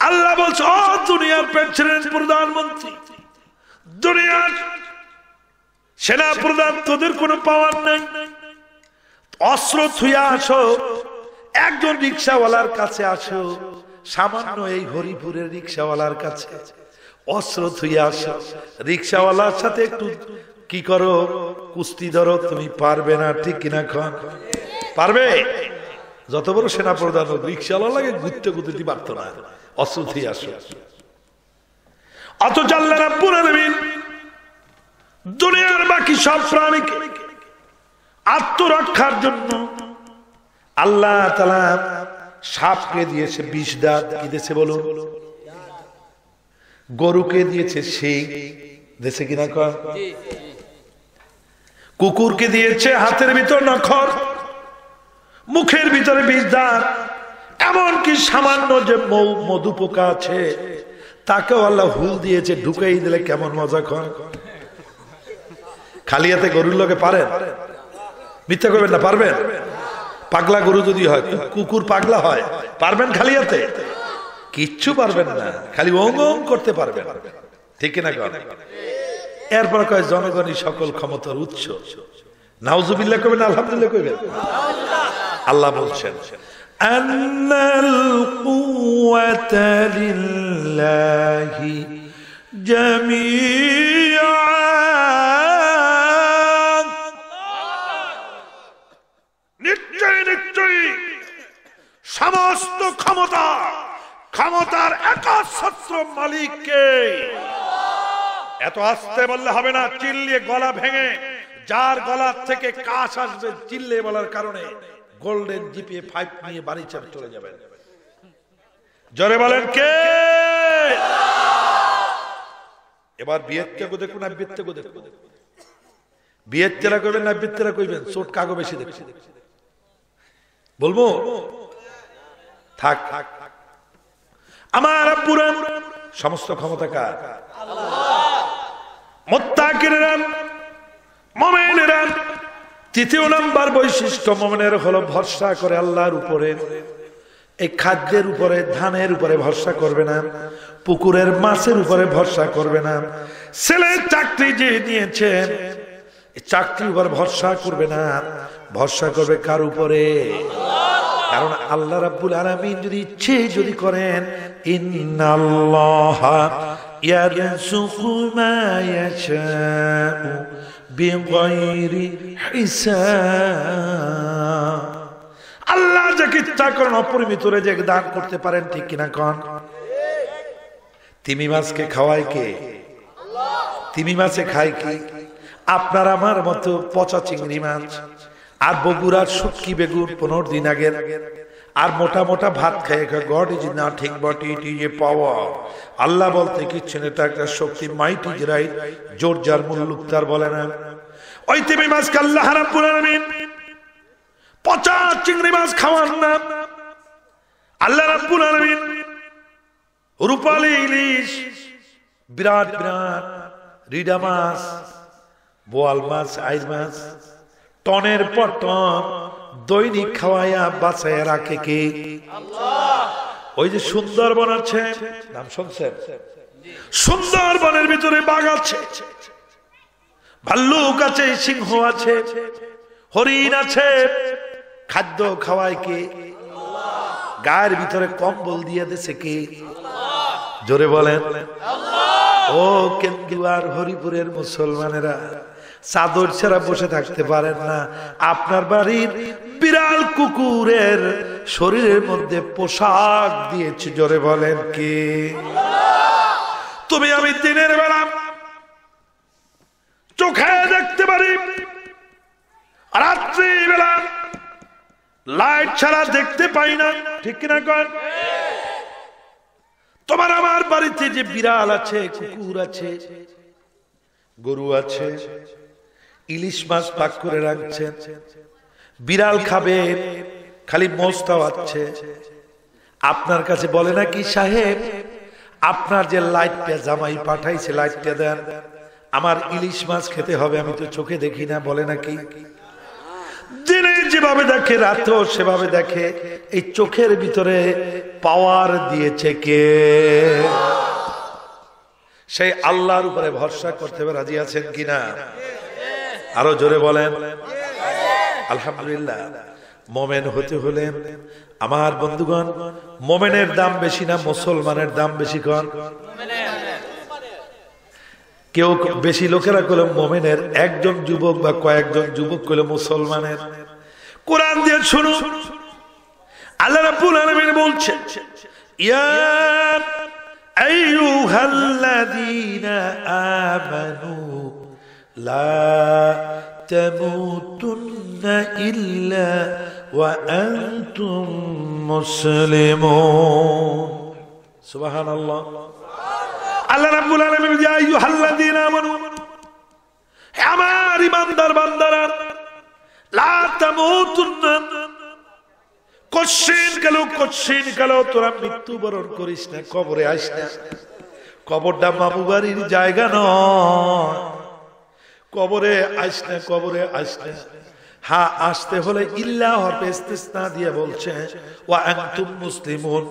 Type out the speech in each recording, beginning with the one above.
আল্লাহ বলছে, ও দুনিয়ার প্রেসিডেন্ট, প্রধানমন্ত্রী, দুনিয়ার সেনা প্রধান, তোদের কোনো পাওয়ার নাই, অস্ত্র থুইয়া আসো, একজন রিক্সাওয়ালার কাছে আসো, সামান্য এই হরিপুরের রিক্সাওয়ালার কাছে অস্ত্র থুইয়া আসো, রিক্সাওয়ালার সাথে একটু কি করো, কুস্তি ধরো, তুমি পারবে না, ঠিক কিনা? খন পারবে? যত বড় সেনা প্রধান হোক, রিক্সাওয়ালা লাগে ঘুরতে ঘুরতে পারতো না, অস্ত্র থুইয়া আসো। অথচ আল্লাহ রাব্বুল আলামিন দুনিয়ার বাকি সব প্রাণীকে আত্মরক্ষার জন্য আল্লাহ তাআলা সাপকে দিয়েছে 20 দাঁত, কি দিয়েছে বলুন? গরুকে দিয়েছে শিং, দিয়েছে কিনা? কুকুরকে দিয়েছে হাতের ভিতর নখর, মুখের ভিতরে 20 দাঁত, এমনকি সামান্য যে মধু পোকা আছে তাকেও আল্লাহ হুল দিয়েছে, ঢুকাই দিলে কেমন মজা খান। খালি হাতে গরুর লগে পারেন? মিথ্যা করবেন না, পারবেন? পাগলা গরু যদি হয়, কুকুর পাগলা হয়, পারবেন খালি হাতে? কিচ্ছু পারবেন না, খালি ওং ওং করতে পারবেন, ঠিক না? এরপর কয় জনগণই সকল ক্ষমতার উৎস। নাউজুবিল্লাহ কইবেন, আলহামদুলিল্লাহ কইবেন? আল্লাহ বলছেন, আন্নাল কুওয়াতা লিল্লাহি জামিআ, নিশ্চয় নিশ্চয়ই সমস্ত ক্ষমতার একচ্ছত্র মালিককে। এত আস্তে বললে হবে না, চিল্লিয়ে গলা ভেঙে, যার গলা থেকে কাশ আসবে চিল্লিয়ে বলার কারণে গোল্ডেন জিপে 5 নিয়ে বাড়ি চলে যাবেন। জোরে বলেন কে? এবার বিয়ের থেকে দেখুন, আব্বির থেকে দেখুন, বিয়ের তেরা কইবেন না আব্বির তেরা কইবেন? চোট কাগো বেশি দেখছি, বলবো? থাক, আমার পুরান সমস্ত ক্ষমতা কার? মুত্তাকিরা, মুমিনেরা। তৃতীয় নাম্বার বৈশিষ্ট্য মুমিনের হলো ভরসা করে আল্লাহর উপরে। এই খাদ্যের উপরে, ধানের উপরে ভরসা করবে না, পুকুরের মাছের উপরে ভরসা করবে না, ছেলের চাকরি যে নিয়েছেন চাকরির উপর ভরসা করবে না, ভরসা করবে কার উপরে? কারণ আল্লাহ রাব্বুল আলামিন যদি ইচ্ছে যদি করেন, ইন্নাল্লাহা ইয়ারযুকু মা ইয়াশাউ বিগাইরি হিসাব। আল্লাহ যাকে ইচ্ছা করেন অপরিমিত রিজিক দান করতে পারেন, ঠিক কিনা কোন? তিমি মাছকে খাওয়ায় কে? তিমি মাছে খায় কি? আপনার আমার মতো পচা চিংড়ি মাছ আর বগুড়ার শুটকি বেগুন 15 দিন আগের, আর মোটা মোটা ভাত খেয়ে God is nothing but it is a power. Allah বলতে কিচ্ছু না, এটা একটা শক্তি, মাইট ইজ রাইট, জোর যার মুল্লুক তার বলে না। ওই তিমি মাছকে আল্লাহ রাব্বুল আলামিন পচা চিংড়ি মাছ খাওয়ান না। আল্লাহ রাব্বুল আলামিন রূপালী ইলিশ, বিরাট বিরাট রিডা মাছ, বোয়াল মাছ, আইস মাছ, টনের পর টন দৈনিক খাওয়াইয়া বাঁচাইয়া রাখে কে? আল্লাহ। ওই যে সুন্দরবন আছে, নাম শুনছেন? সুন্দরবনের ভিতরে বাঘ আছে, ভাল্লুক আছে, সিংহ আছে, হরিণ আছে, খাদ্য খাওয়ায় কে? গায়ের ভিতরে কম্বল দিয়ে দেছে কে? জোরে বলেন। ও কেন্দুয়ার হরিপুরের মুসলমানেরা, চাদর ছাড়া বসে থাকতে পারেন না। আপনার বাড়ির বিড়াল কুকুরের শরীরের মধ্যে পোশাক দিয়েছে, জোরে বলেন কে? তুমি আমি দিনের বেলা চোখে দেখতে পারি, রাত্রি বেলা লাইট ছাড়া দেখতে পাই না, ঠিক কিনা কন? তোমার আমার বাড়িতে যে বিড়াল আছে, কুকুর আছে, গরু আছে, ইলিশ মাছ পাক করে রাখছেন, বিড়াল খাবে, খালি মোস্তা আছে, আপনার কাছে বলে না কি সাহেব আপনার যে লাইটটা জামাই পাঠাইছে লাইটটা দেন, আমার ইলিশ মাছ খেতে হবে, আমি তো চোখে দেখি না, বলে নাকি? দিনে যেভাবে দেখে রাতেও সেভাবে দেখে। এই চোখের ভিতরে পাওয়ার দিয়েছে কে? সেই আল্লাহর উপরে ভরসা করতে রাজি আছেন কিনা? আরো জোরে বলেন আলহামদুলিল্লাহ। মোমেন হতে হলে আমার বন্ধুগণ, মোমেনের দাম বেশি না মুসলমানের দাম বেশি? কন কেউ বেশি লোকেরা কইল মোমেনের, একজন যুবক বা কয়েকজন যুবক কইল মুসলমানের। কোরআন দিয়ে শুনুন, আল্লাহ রাব্বুল আলামিন বলছেন, ইয়া আইয়ুহাল্লাযীনা আমানু লা তামুতুন্না ইল্লা ওয়া আনতুম মুসলিমুন। সুবহানাল্লাহ। আল্লাহ রাব্বুল আলামিন, ইয়া আইয়ুহাল্লাযীনা আমানু, হে আমার ঈমানদার বান্দারা, লা তামুতুন্না, কশিন কালো তোরা মৃত্যুবরণ করিস না, কবরে আইস না। কবরটা মামু বাড়ির জায়গা নয়, কবরে আইস না, কবরে আইস না। হ্যাঁ, আসতে হলে ইল্লা হরফে ইস্তিসনা দিয়ে বলছে ওয়া আনতুম মুসলিমুন,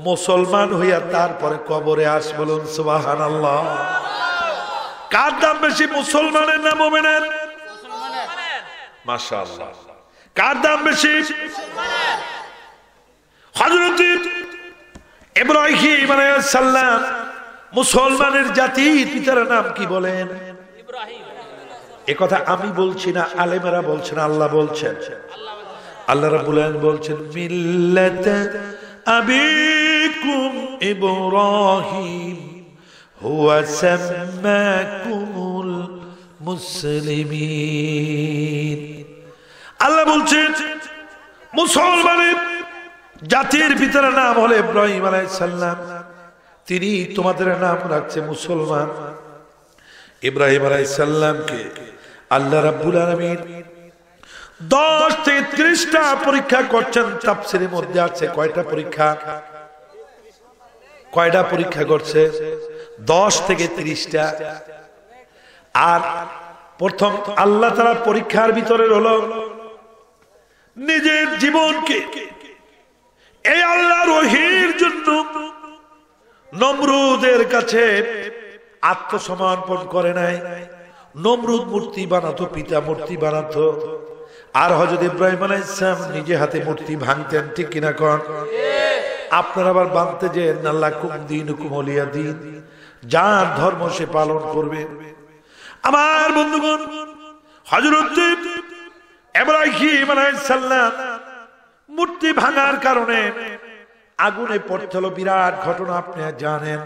মুসলমান হইয়া তারপরে কবরে আস। বলুন সুবহানাল্লাহ। কার দাম বেশি, মুসলমানের না মুমিনের? মাশাআল্লাহ। কার দাম বেশি? হযরত ইব্রাহিম আলাইহিস সালাম, মুসলমানের জাতির পিতার নাম কি বলেন? ইব্রাহিম। এ কথা আমি বলছি না, আলেমেরা বলছেন, আল্লাহ বলছেন। আল্লাহ রাব্বুল আলামিন বলছেন, মিল্লাতা আবিকুম ইব্রাহিম হুয়া সাম্মাকুমুল মুসলিমিন। আল্লাহ বলছেন মুসলমানের জাতির পিতার নাম হলো ইব্রাহিম আলাইহিস সালাম, তিনি তোমাদের নাম রাখছে মুসলমান। ইব্রাহিম আলাইহিস সালামকে আল্লাহ রাব্বুল আলামিন 10 থেকে 30টা পরীক্ষা করছেন। তাফসীরের মধ্যে আছে কয়টা পরীক্ষা? কয়টা পরীক্ষা করছে? 10 থেকে 30টা। আর প্রথম আল্লাহ তাআলা পরীক্ষার ভিতরে হলো নিজের জীবনকে এই আল্লাহর ওহীর জন্য নমরুদের কাছে আত্মসমর্পণ করে নাই। নমরুদ মূর্তি বানাতো, পিতা মূর্তি বানাতো, আর হযরত ইব্রাহিম আলাইহিস সালাম নিজে হাতে মূর্তি ভাঙতেন। ঠিক কিনা কোন? আপনারা আবার বানতে যে লাকুম দীনুকুম ওয়ালিয়া দীন, যার ধর্ম সে পালন করবে। আমার বন্ধুগণ, হযরত ইব্রাহিম আলাইহিস সালাম মূর্তি ভাঙার কারণে আগুনে পড়তে হলো। বিরাট ঘটনা আপনারা জানেন।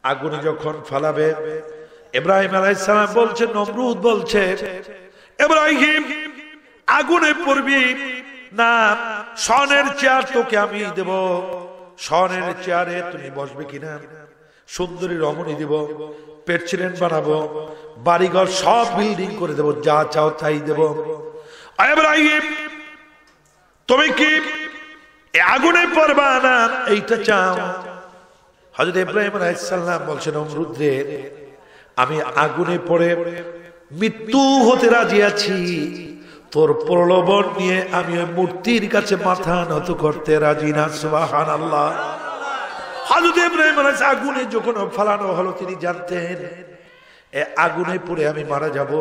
আগুনে যখন ফালাবে, ইব্রাহিম আলাইহিস সালাম বলছে, নমরুদ বলছে, ইব্রাহিম আগুনে পড়বি না, স্বর্ণের চেয়ার তোকে আমি দেব, স্বর্ণের চেয়ারে তুমি বসবে কিনা, সুন্দরী রমণী দেব, প্রেসিডেন্ট বানাবো, বাড়িঘর সব বিল্ডিং করে দেব, যা চাও তাই দেব। ইব্রাহিম তুমি কি আগুনে পড়বা না এইটা চাও? হযরত ইব্রাহিম আলাইহিস সালাম বলছেন, নমরুদ রে, আমি আগুনে পড়ে মৃত্যু হতে রাজি আছি, তোর প্রলোভন নিয়ে আমি ওই মূর্তির কাছে মাথা নত করতে রাজি না। সুবহানাল্লাহ। হযরত ইব্রাহিম আলাইহিস সালাম আগুনে যখন ফালানো হলো, তিনি জানতেন আগুনে পড়ে আমি মারা যাব।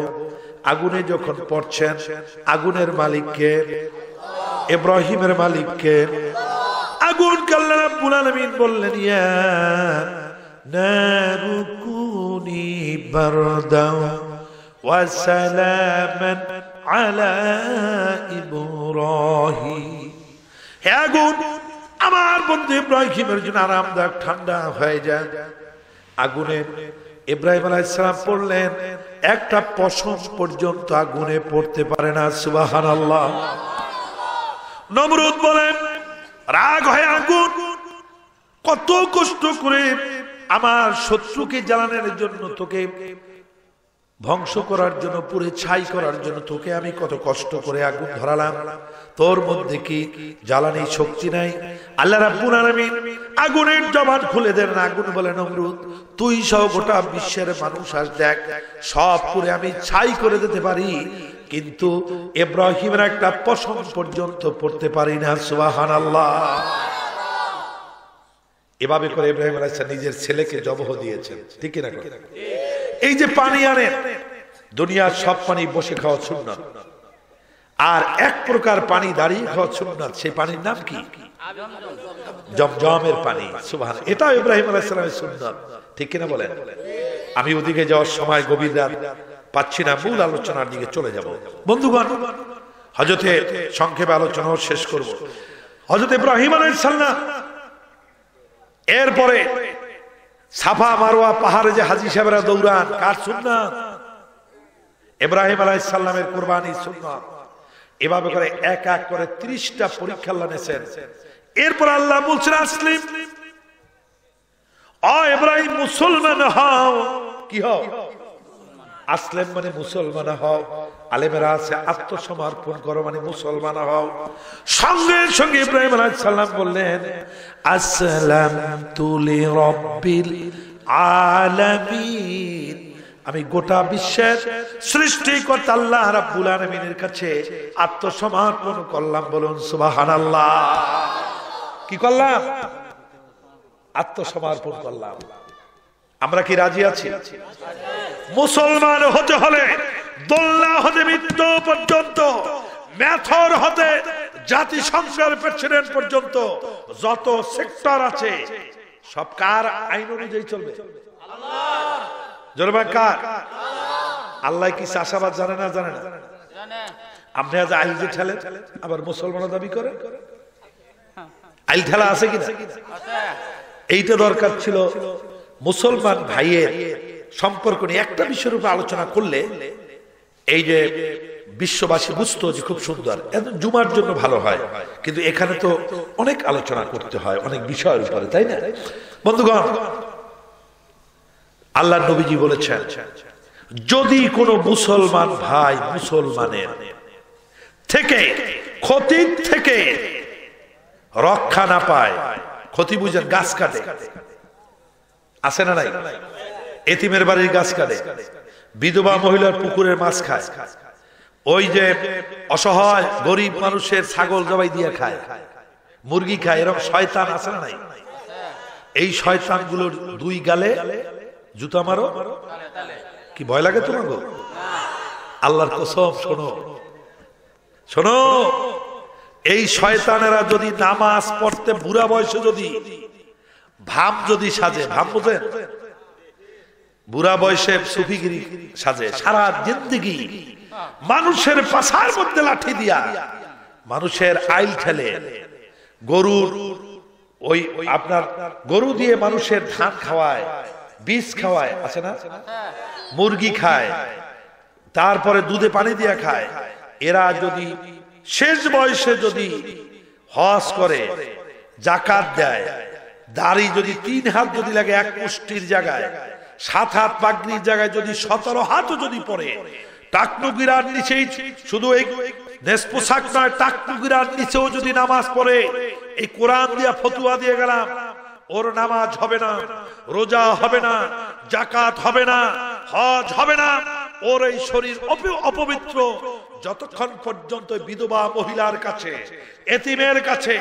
আগুনে যখন পড়ছেন, আগুনের মালিককে, ইব্রাহিমের মালিককে, আগুন আল্লাহ রাব্বুল আলামিন বললেন, ইয়া নারু কুনি বারদাও ওয়া সালামান আলা ইব্রাহিম। হে আগুন, আমার বন্ধু ইব্রাহিমের জন্য আরামদায়ক ঠান্ডা হয়ে যায়। আগুনে ইব্রাহিম আলাইহিস সালাম পড়লেন, একটা পশম পর্যন্ত আগুনে পড়তে পারে না। সুবহানাল্লাহ। নমরুদ বলেন, রাগ হয় আগুন, কত কষ্ট করে আমার শত্রুকে জ্বালানোর জন্য তোকে ধ্বংস করার জন্য, পুরে ছাই করার জন্য তোকে আমি কত কষ্ট করে আগুন ধরালাম, তোর মধ্যে কি জ্বালানি শক্তি নাই? আল্লাহ রাব্বুল আলামিন আগুনের জবান খুলে দেন। আগুন বলে, নমরুদ তুই সহ গোটা বিশ্বের মানুষ আজ দেখ, সব পুরে আমি ছাই করে দিতে পারি, কিন্তু ইব্রাহিমের একটা পশম পর্যন্ত পড়তে পারি না। সুবহানাল্লাহ। এভাবে করে ইব্রাহিম আলাইহিস সালাম নিজের ছেলেকে জবহ দিয়েছেন, ঠিক না? এই যে পানি আনেন, দুনিয়ার সব পানি বসে খাওয়া সুন্নাত, আর এক প্রকার পানি দাঁড়িয়ে খাওয়া সুন্নাত। সেই পানির নাম কি? জমজমের পানি। সুবহানাল্লাহ। এটা ইব্রাহিম আলাইহিস সালামের সুন্নাত, ঠিক কিনা বলেন? আমি ওদিকে যাওয়ার সময় গভীর রাত, পাচ্ছি না, মূল আলোচনার দিকে চলে যাব। বন্ধুগণ, হযরতে সংক্ষেপে আলোচনা শেষ করব। হযরত ইব্রাহিম আলাইহিস সালাম এরপরে সাফা মারওয়া পাহাড়ে যে হাজী সাহেবরা দৌড়ান, কার সুন্নাত? ইব্রাহিম আলাইহিস সালামের কুরবানি সুন্নাত। এভাবে করে এক এক করে 30টা পরীক্ষা আল্লাহ নিয়েছেন। এরপর আল্লাহ বলছেন, আসলিম, ও ইব্রাহিম মুসলমান হও। কি হও? আসলেম মানে মুসলমান হও। আলেমেরা আছে আত্মসমর্পণ করো মানে মুসলমান হও। সঙ্গে সঙ্গে ইব্রাহিম আলাইহিস সালাম বললেন, আসসালামতু লিরাব্বিল আলামিন, আমি গোটা বিশ্বের সৃষ্টিকর্তা আল্লাহ রাব্বুল আলামিনের কাছে আত্মসমর্পণ করলাম। বলুন সুবহানাল্লাহ। কি করলাম? আত্মসমর্পণ করলাম। আমরা কি রাজি আছি? মুসলমান হতে হলে দোল্লা হতে মৃত্যু পর্যন্ত, মেথর হতে জাতিসংঘের প্রেসিডেন্ট পর্যন্ত যত সেক্টর আছে সব কার আইন অনুযায়ী চলবে? আল্লাহ। জোরে কার? আল্লাহ কি চাষাবাদ জানে না? জানে না? আপনি আজ আইল যে ঠেলে আবার মুসলমান দাবি করে, আইল ঠেলা আছে কিনা? এইটা দরকার ছিল। মুসলমান ভাইয়ের সম্পর্ক নিয়ে একটা বিষয়ের উপর আলোচনা করলে এই যে বিশ্ববাসী বুঝতো যে খুব সুন্দর, জুমার জন্য ভালো হয়, কিন্তু এখানে তো অনেক আলোচনা করতে হয় অনেক বিষয়ের উপরে, তাই না? বন্ধুগণ, আল্লাহর নবীজি বলেছেন, যদি কোনো মুসলমান ভাই মুসলমানের থেকে ক্ষতির থেকে রক্ষা না পায়, ক্ষতি বুঝেন, গাছ কাটে, আছে না নাই? এতিমের বাড়ির গাছ কাটে, বিধবা মহিলার পুকুরের মাছ খায়, ওই যে অসহায় গরিব মানুষের ছাগল জবাই দিয়ে খায়, মুরগি খায়, এরকম শয়তান আছে না নাই? এই শয়তানগুলোর দুই গালে জুতা মারো। কি ভয় লাগে তোমার? আল্লাহর কসম, শোনো শোনো, এই শয়তানেরা যদি নামাজ পড়তে বুড়া বয়সে যদি ভাব যদি সাজে, ভাব বোঝেন? বুড়া বয়সে সুফিগিরি সাজে, সারা জিন্দেগি মানুষের পাছার মধ্যে লাঠি দিয়া মানুষের আইল ঠেলে, গরুর ওই আপনার গরু দিয়ে মানুষের ধান খাওয়ায়, বীজ খাওয়ায়, আছে না? মুরগি খায়, তারপরে দুধে পানি দিয়ে খায়। এরা যদি শেষ বয়সে যদি হজ করে, যাকাত দেয়, দাড়ি যদি 3 হাত যদি লাগে এক মুষ্টির জায়গায়, 7 হাত পাগড়ির জায়গায় যদি 17 হাতও যদি পড়ে, টাকনুগিরার নিচেই শুধু এই দেশ পোশাক নয়, টাকনুগিরার নিচেও যদি নামাজ পড়ে, এই কোরআন দিয়া ফতুয়া দিয়ে গেলাম, ওর নামাজ হবে না, রোজা হবে না, যাকাত হবে না, হজ হবে না, ওর এই শরীর অপবিত্র যতক্ষণ পর্যন্ত বিধবা মহিলার কাছে, এতিমের কাছে,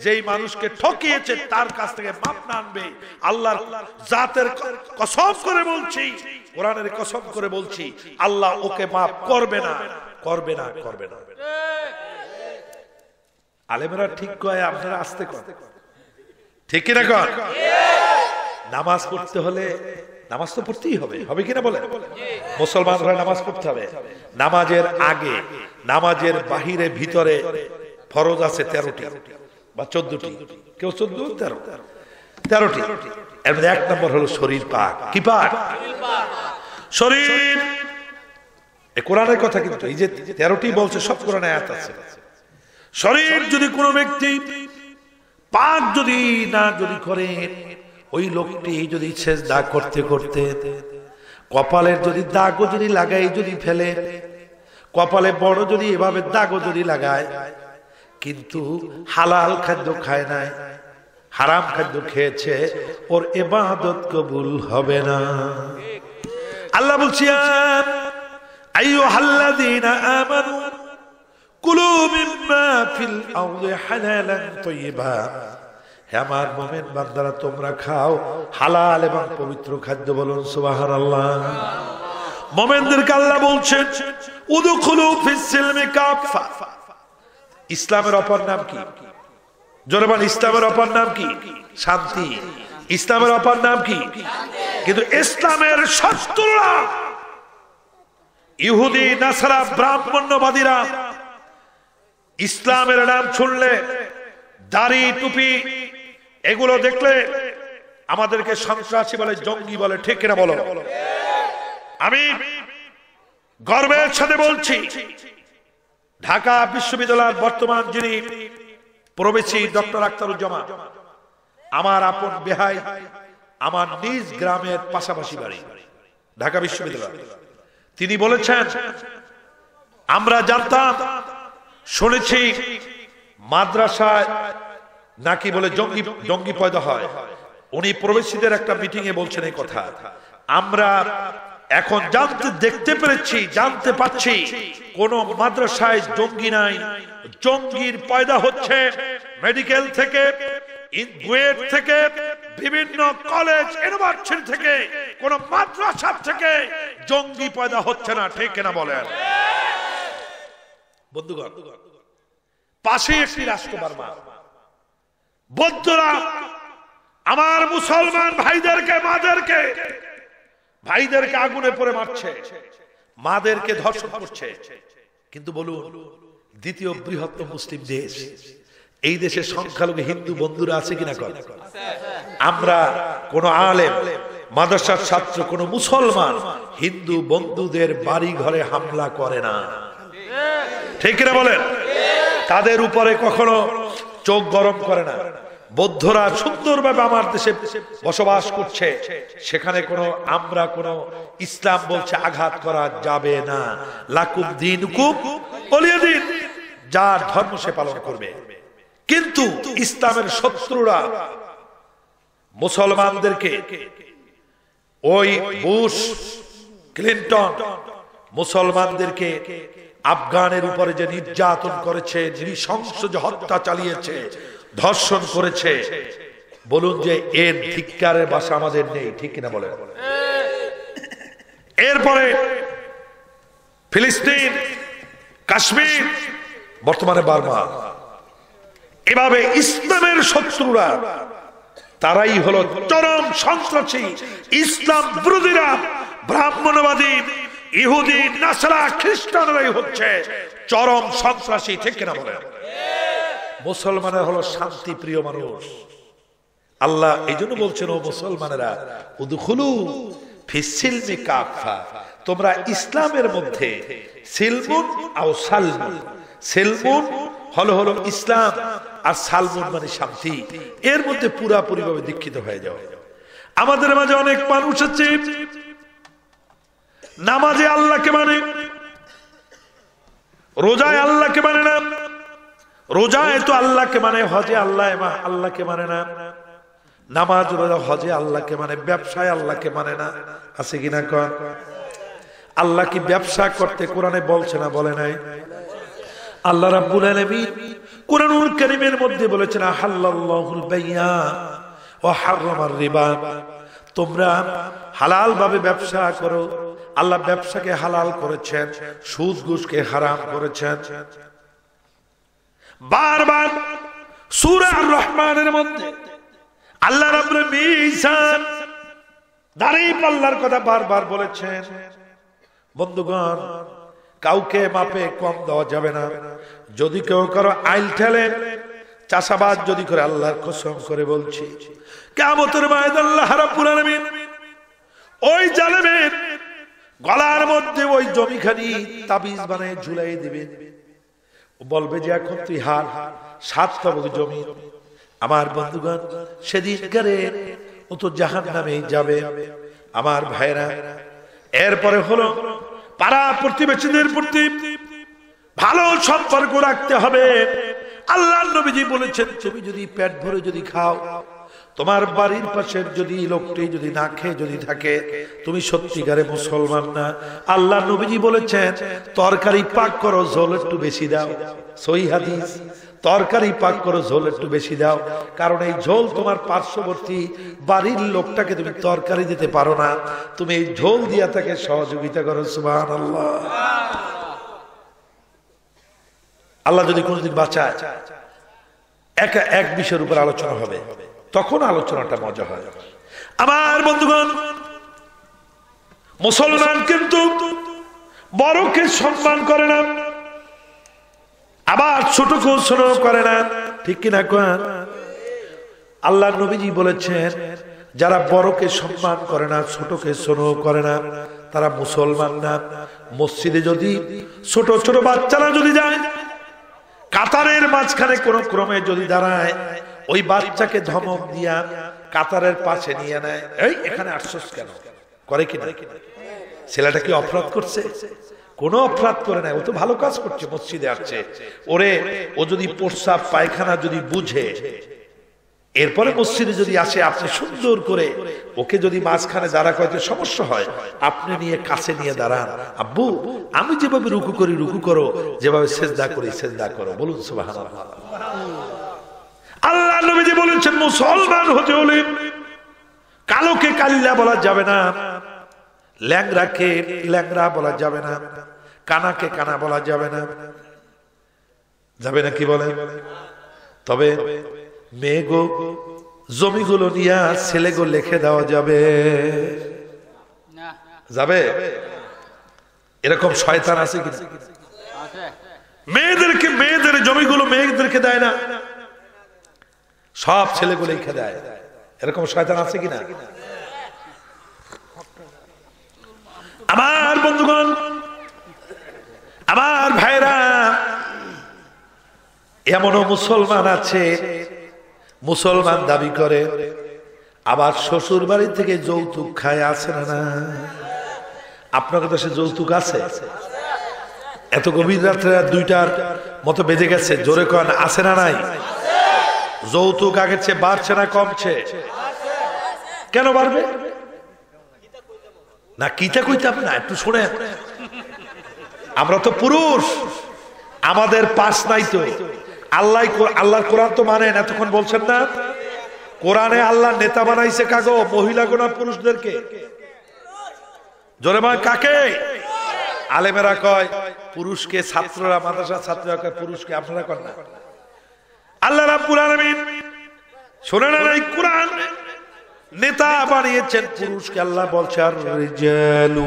যেই মানুষকে ঠকিয়েছে তার কাছ থেকে মাপ না আনবে, আল্লাহর জাতের কসম করে বলছি, কোরআনের কসম করে বলছি, আল্লাহ ওকে মাফ করবে না, করবে না, করবে না। আলেমেরা ঠিক কয়, আপনারা আস্তে কয়, ঠিক কিনা কয়? নামাজ পড়তে হলে নামাজ তো পড়তেই হবে, হবে কিনা বলে? মুসলমানরা নামাজ পড়তে হবে। নামাজের আগে, নামাজের বাহিরে, ভিতরে ফরজ আছে 13টি বা 14টি, কেউ 14, 13টি। এর মধ্যে 1 নম্বর হলো শরীর পাক। কি পাক? শরীর। এই কোরআনের কথা, কিন্তু এই যে 13টি বলছে সব কোরআনে আয়াত আছে। শরীর যদি কোনো ব্যক্তি পাক যদি না যদি করে, ওই লোকটি যদি সেজদা করতে করতে কপালের যদি দাগও যদি লাগাই যদি ফেলে, কপালে বড় যদি এভাবে দাগও যদি লাগায়, কিন্তু হালাল খাদ্য খায় নাই, হারাম খাদ্য খেয়েছে, ওর ইবাদত কবুল হবে না। আল্লাহ বলছেন আইয়ুহাল্লাযীনা আমানু কুলু মিম্মা ফিল আরদি হালালান তাইয়্যিবা, হে আমার মুমিন বান্দারা তোমরা খাও হালাল এবং পবিত্র খাদ্য। বলুন সুবহানাল্লাহ। মুমিনদেরকে আল্লাহ বলছেন উদখুলু ফিস সিলমি কাফা। ইসলামের অপর নাম কি? জোরে বলেন, ইসলামের অপর নাম কি? শান্তি। ইসলামের অপর নাম কি? কিন্তু ইসলামের শত্রুরা ইহুদি, নাসারা, ব্রাহ্মণ্যবাদীরা ইসলামের নাম শুনলে, দাড়ি টুপি এগুলো দেখলে আমাদেরকে সন্ত্রাসী বলে, জঙ্গি বলে। ঠিক কিনা বলো? আমি গর্বের সাথে বলছি, ঢাকা বিশ্ববিদ্যালয়ের বর্তমান যিনি প্রবেশী ডক্টর আখতারুজ্জামান, আমার আপন বেহাই, আমার নিজ গ্রামের পাশাপাশি বাড়ি ঢাকা বিশ্ববিদ্যালয়। তিনি বলেছেন, আমরা জানতাম, শুনেছি মাদ্রাসায় নাকি বলে জঙ্গি পয়দা হয়। উনি প্রবেশীদের একটা মিটিং এ বলছেন এই কথা। আমরা এখন দেখতে পেরেছি, জানতে পাচ্ছি কোন মাদ্রাসায় জঙ্গি নাই। জঙ্গির পয়দা হচ্ছে মেডিকেল থেকে, বুয়েট থেকে, বিভিন্ন কলেজ ইউনিভার্সিটি থেকে, কোন মাদ্রাসা থেকে জঙ্গি পয়দা হচ্ছে না। ঠিক কিনা বলেন? বন্ধুগণ, পাশে একটি রাষ্ট্র বার্মা। বৌদ্ধরা আমার মুসলমান ভাইদেরকে, ভাইদেরকে আগুনে পড়ে মারছে, মাদেরকে ধর্ষণ করছে। কিন্তু বলুন, দ্বিতীয় বৃহত্তম মুসলিম দেশ, এই দেশে সংখ্যালঘু হিন্দু বন্ধুরা আছে কিনা? আমরা কোন আলেম, মাদ্রাসার ছাত্র, কোন মুসলমান হিন্দু বন্ধুদের বাড়ি ঘরে হামলা করে না। ঠিক কিনা বলেন? তাদের উপরে কখনো চোখ গরম করে না। বৌদ্ধরা সুন্দরভাবে আমার দেশে বসবাস করছে, সেখানে আমরা ইসলাম বলছে আঘাত করা যাবে না। লাকুম দীনুকুম ওয়ালিয়া দীন, যার ধর্ম সে পালন করবে। কিন্তু ইসলামের শত্রুরা মুসলমানদেরকে, ওই বুশ, ক্লিন্টন মুসলমানদেরকে আফগানের উপরে যে নির্যাতন করেছে, নৃশংস যে হত্যা চালিয়েছে, ধর্ষণ করেছে, বলুন যে এর ধিক্কারের ভাষা আমাদের নেই। ঠিক কিনা বলেন? এরপরে ফিলিস্তিন, কাশ্মীর, বর্তমানে বার্মা, এভাবে ইসলামের শত্রুরা তারাই হলো চরম সন্ত্রাসী। ইসলাম বিরোধীরা, ব্রাহ্মণবাদী, ইহুদি, নাসারা, খ্রিস্টানরাই হচ্ছে চরম সন্ত্রাসী। ঠিক কিনা বলেন? মুসলমানের হলো শান্তি প্রিয় মানুষ। আল্লাহ এই জন্য বলছেন, ও মুসলমানেরা উদখুলু ফিস সিলমি কাফা, তোমরা ইসলামের মধ্যে সিলমুন আও সালমুন, সিলমুন হলো ইসলাম, আর সালমুন মানে শান্তি, এর মধ্যে পুরাপুরি ভাবে দীক্ষিত হয়ে যাও। আমাদের মাঝে অনেক মানুষ আছে নামাজে আল্লাহকে মানে, রোজায় আল্লাহকে মানে না, রোজায় তো আল্লাহকে মানে, হজে আল্লাহকে মানে না, নামাজ রোজা হজে আল্লাহকে মানে, ব্যবসায় আল্লাহকে মানে না। আছে কিনা কন? আল্লাহ কি ব্যবসা করতে কোরআনে বলছে না? বলে নাই? আল্লাহ রাব্বুল আলামিন কোরআনুল কারীমের মধ্যে বলেছেন, আহাল্লাল্লাহুল বাইয়া ওয়া হারামার রিবা, তোমরা হালাল ভাবে ব্যবসা করো। আল্লাহ ব্যবসাকে হালাল করেছেন, সুদ ঘুষকে হারাম করেছেন। বারবার সূরা আর রহমানের মধ্যে আল্লাহ রাব্বুল মিজান, দাড়ি পাল্লার কথা বারবার বলেছেন। বন্ধুগণ, কাউকে মাপে কম দেওয়া যাবে না। যদি কেউ কারো আইল ঠেলে, চাষাবাদ যদি করে, আল্লাহর কসম করে বলছি, কিয়ামতের ময়দানে আল্লাহ রাব্বুল আলামিন ওই জালেমের গলার মধ্যে ওই জমিখানি তাবিজ বানায় ঝুলাই দিবেন। বলবে যে এখন তুই হার 7 তবক জমি। আমার বন্ধুগণ, সেদিন করে ও তো জাহান্নামে যাবে। আমার ভাইরা, এরপরে হলো পাড়া প্রতিবেশীদের প্রতি ভালো সম্পর্ক রাখতে হবে। আল্লাহর নবীজি বলেছেন, তুমি যদি পেট ভরে যদি খাও, তোমার বাড়ির পাশের যদি লোকটি যদি না খেয়ে যদি থাকে, তুমি সত্যিকারে মুসলমান না। আল্লাহর নবীজি বলেছেন, তরকারি পাক করো, ঝোল একটু বেশি দাও। সহিহ হাদিস, তরকারি পাক করো, ঝোল একটু বেশি দাও, কারণ এই ঝোল তোমার পার্শ্ববর্তী বাড়ির লোকটাকে তুমি তরকারি দিতে পারো না, তুমি এই ঝোল দিয়া তাকে সহযোগিতা করো। সুবহানাল্লাহ। আল্লাহ যদি কোনদিন বাঁচায়, এক বিষয়ের উপর আলোচনা হবে, তখন আলোচনাটা মজা হয়। আমার বন্ধুগণ, মুসলমান কিন্তু বড়কে সম্মান করে না, আবার ছোটকে স্নেহ করে না, ঠিক কিনা কোন? আল্লাহ নবীজি বলেছেন, যারা বড়কে সম্মান করে না, ছোটকে স্নেহ করে না, তারা মুসলমান না। মসজিদে যদি ছোট ছোট বাচ্চারা যদি যায়, কাতারের মাঝখানে কোন ক্রমে যদি দাঁড়ায়, ওই বাচ্চাকে ধমক দিয়া কাতারের পাশে নিয়ে নেয়, এই এখানে আসছস কেন, করে কিনা? ছেলেটা কি অপরাধ করছে? কোনো অপরাধ করে নাই, ও তো ভালো কাজ করছে, মসজিদে আসছে। ওরে, ও যদি প্রস্রাব পায়খানা যদি বুঝে, এরপরে মসজিদে যদি আসে, আপনি সুন্দর করে ওকে যদি মাঝখানে দাঁড়া করতে সমস্যা হয়, আপনি নিয়ে কাছে নিয়ে দাঁড়ান, আব্বু আমি যেভাবে রুকু করি রুকু করো, যেভাবে সেজদা করি সেজদা করো। বলুন সুবহানাল্লাহ। আল্লাহ নবীজি বলেছেন, মুসলমান হতে হলে কালোকে কালিলা বলা যাবে না, ল্যাংড়াকে ল্যাংড়া বলা যাবে না, কানাকে কানা বলা যাবে না। যাবে না কি বলে? তবে মেয়েগো জমিগুলো নিয়ে ছেলেগো লিখে দেওয়া যাবে, যাবে? এরকম শয়তান আছে কি? মেয়েদেরকে, মেয়েদের জমিগুলো মেয়েদেরকে দেয় না, সব ছেলেগুলো লিখে দেয়, এরকম শয়তান আছে কিনা? আমার বন্ধুগণ, আমার ভাইরা, এমনও মুসলমান আছে, মুসলমান দাবি করে, আবার শ্বশুর বাড়ি থেকে যৌতুক খায়, আছে না? না, আপনার দেশে যৌতুক আছে? এত গভীর রাত্রে 2টার মতো বেজে গেছে, জোরে কন, আছে না নাই? যৌতুক আগের চেয়ে বাড়ছে না কমছে? কেন বাড়বে না? কিতা কইতাম না, একটু শুনেন। আমরা তো পুরুষ, আমাদের পাস নাই তো। আল্লাহর কোরআন তো মানেন, এতক্ষণ বলছেন না? কোরআনে আল্লাহ নেতা বানাইছে কাগো, মহিলা গোনা পুরুষদেরকে। জোরে বল, কাকে? আলেমেরা কয় পুরুষকে, ছাত্ররা, মাদ্রাসা ছাত্ররা কয় পুরুষকে, আপনারা কন না। আল্লাহ রাব্বুল আলামিন শুনেন, এই কোরআন নেতা বানিয়েছেন পুরুষকে। আল্লাহ বলছে, আর রিজালু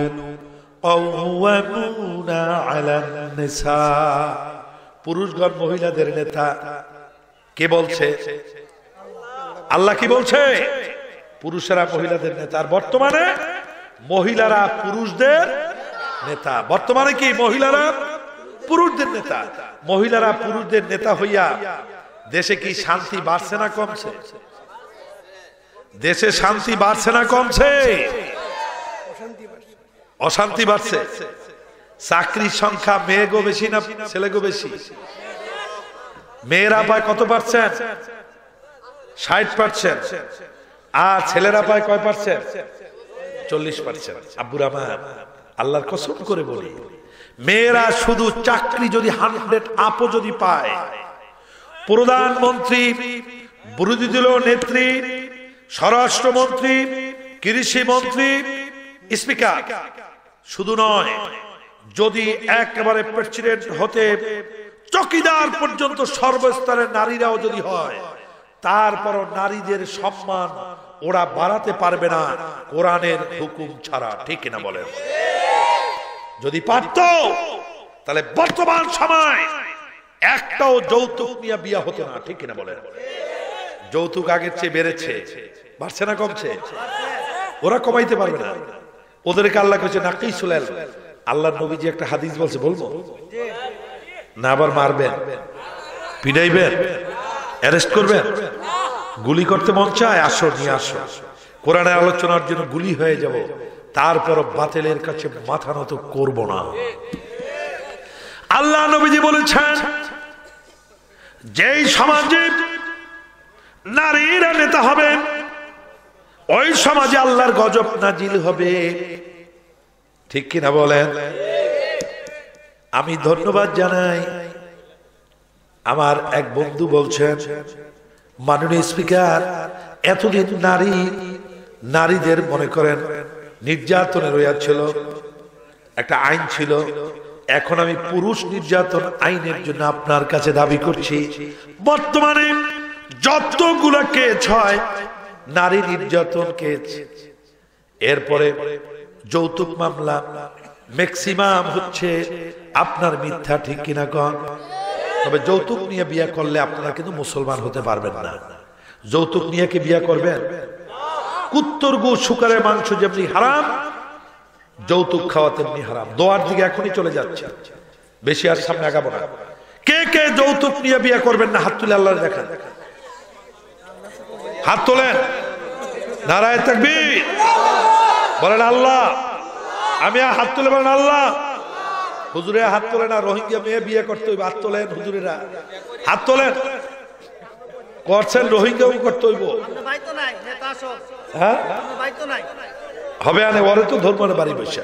কাওয়ামুনা আলান নিসা, পুরুষগণ মহিলাদের নেতা। কে বলছে? আল্লাহ কি বলছে? পুরুষেরা মহিলাদের নেতা। আর বর্তমানে মহিলারা পুরুষদের নেতা। বর্তমানে কি মহিলারা পুরুষদের নেতা? মহিলারা পুরুষদের নেতা হইয়া দেশে কি শান্তি বাড়ছে না কমছে? দেশে শান্তি বাড়ছে না কমছে? অশান্তি বাড়ছে। চাকরির সংখ্যা মেয়েগো বেশি না ছেলেগো বেশি? মেয়েরা পায় কত পার্সেন্ট? 60%। আর ছেলেরা পায় কয় পার্সেন্ট? 40%। আব্বুর আমার, আল্লাহর কসম করে বলি, মেয়েরা শুধু চাকরি যদি 100 আপও যদি পায়, প্রধানমন্ত্রী, বিরোধী দল নেত্রী, স্বরাষ্ট্রমন্ত্রী, কৃষি মন্ত্রী, স্পিকার, শুধু নয়, যদি একেবারে প্রেসিডেন্ট হতে চকিদার পর্যন্ত সর্বস্তরের নারীরাও যদি হয়, তারপরও নারীদের সম্মান ওরা বাড়াতে পারবে না কোরআনের হুকুম ছাড়া। ঠিক কিনা বলেন? যদি পারত, তাহলে বর্তমান সময় একটাও যৌতুক নিয়ে বিয়ে হতো না। ঠিক কিনা বলেন? যৌতুক আগের চেয়ে বেড়েছে, বাড়ছে না কমছে? ওরা কমাইতে পারবে না। ওদেরকে আল্লাহ কইছে নাকিসুল। আল্লাহর নবীজি একটা হাদিস বলছে, বলবো না? আবার মারবেন, পিটাইবেন, অ্যারেস্ট করবেন, গুলি করতে মন চায়? আসো, নিয়ে আসো। কোরআনের আলোচনার জন্য গুলি হয়ে যাব, তারপর বাতিলের কাছে মাথা নত করব না। আল্লাহ নবীজি বলেছেন, যেই সমাজে নারীরা নেতা হবে ওই সমাজে আল্লাহর গজব নাজিল হবে। ঠিক কিনা বলেন? আমি ধন্যবাদ জানাই, আমার এক বন্ধু বলছেন, মাননীয় স্পিকার, এতদিন নারীদের মনে করেন নির্যাতনের ওয়া ছিল, একটা আইন ছিল, এখন আমি পুরুষ নির্যাতন আইনের জন্য আপনার কাছে দাবি করছি, বর্তমানে যতগুলা কেস হয় নারী নির্যাতন কেস, এরপরে যৌতুক মামলা ম্যাক্সিমাম হচ্ছে আপনার মিথ্যা। ঠিক কিনা কন? তবে যৌতুক নিয়ে বিয়ে করলে আপনারা কিন্তু মুসলমান হতে পারবেন না। যৌতুক নিয়ে কি বিয়ে করবেন? কুত্তর গু শুকারের মাংস যেমনি হারাম, যৌতুক খাওয়া তেমনি হারাম। দোয়ার দিকে এখনই চলে যাচ্ছে, বেশি আর সামনে আগাবো না। কে কে যৌতুক নিয়ে বিয়ে করবেন না? হাত তুলে আল্লাহ দেখেন, হাত তোলেন। নারায়ে তাকবীর বলেন আল্লাহ। আমি হাত তুলে বলেন আল্লাহ। হুজুরে হাত তোলে না, রোহিঙ্গা মেয়ে বিয়ে করতে হইব, হাত তোলেন। হুজুরেরা হাত তোলেন, করছেন রোহিঙ্গাও করতে হইব। হ্যাঁ হবে আনে, ওরে তো ধর্মের বাড়ি বসে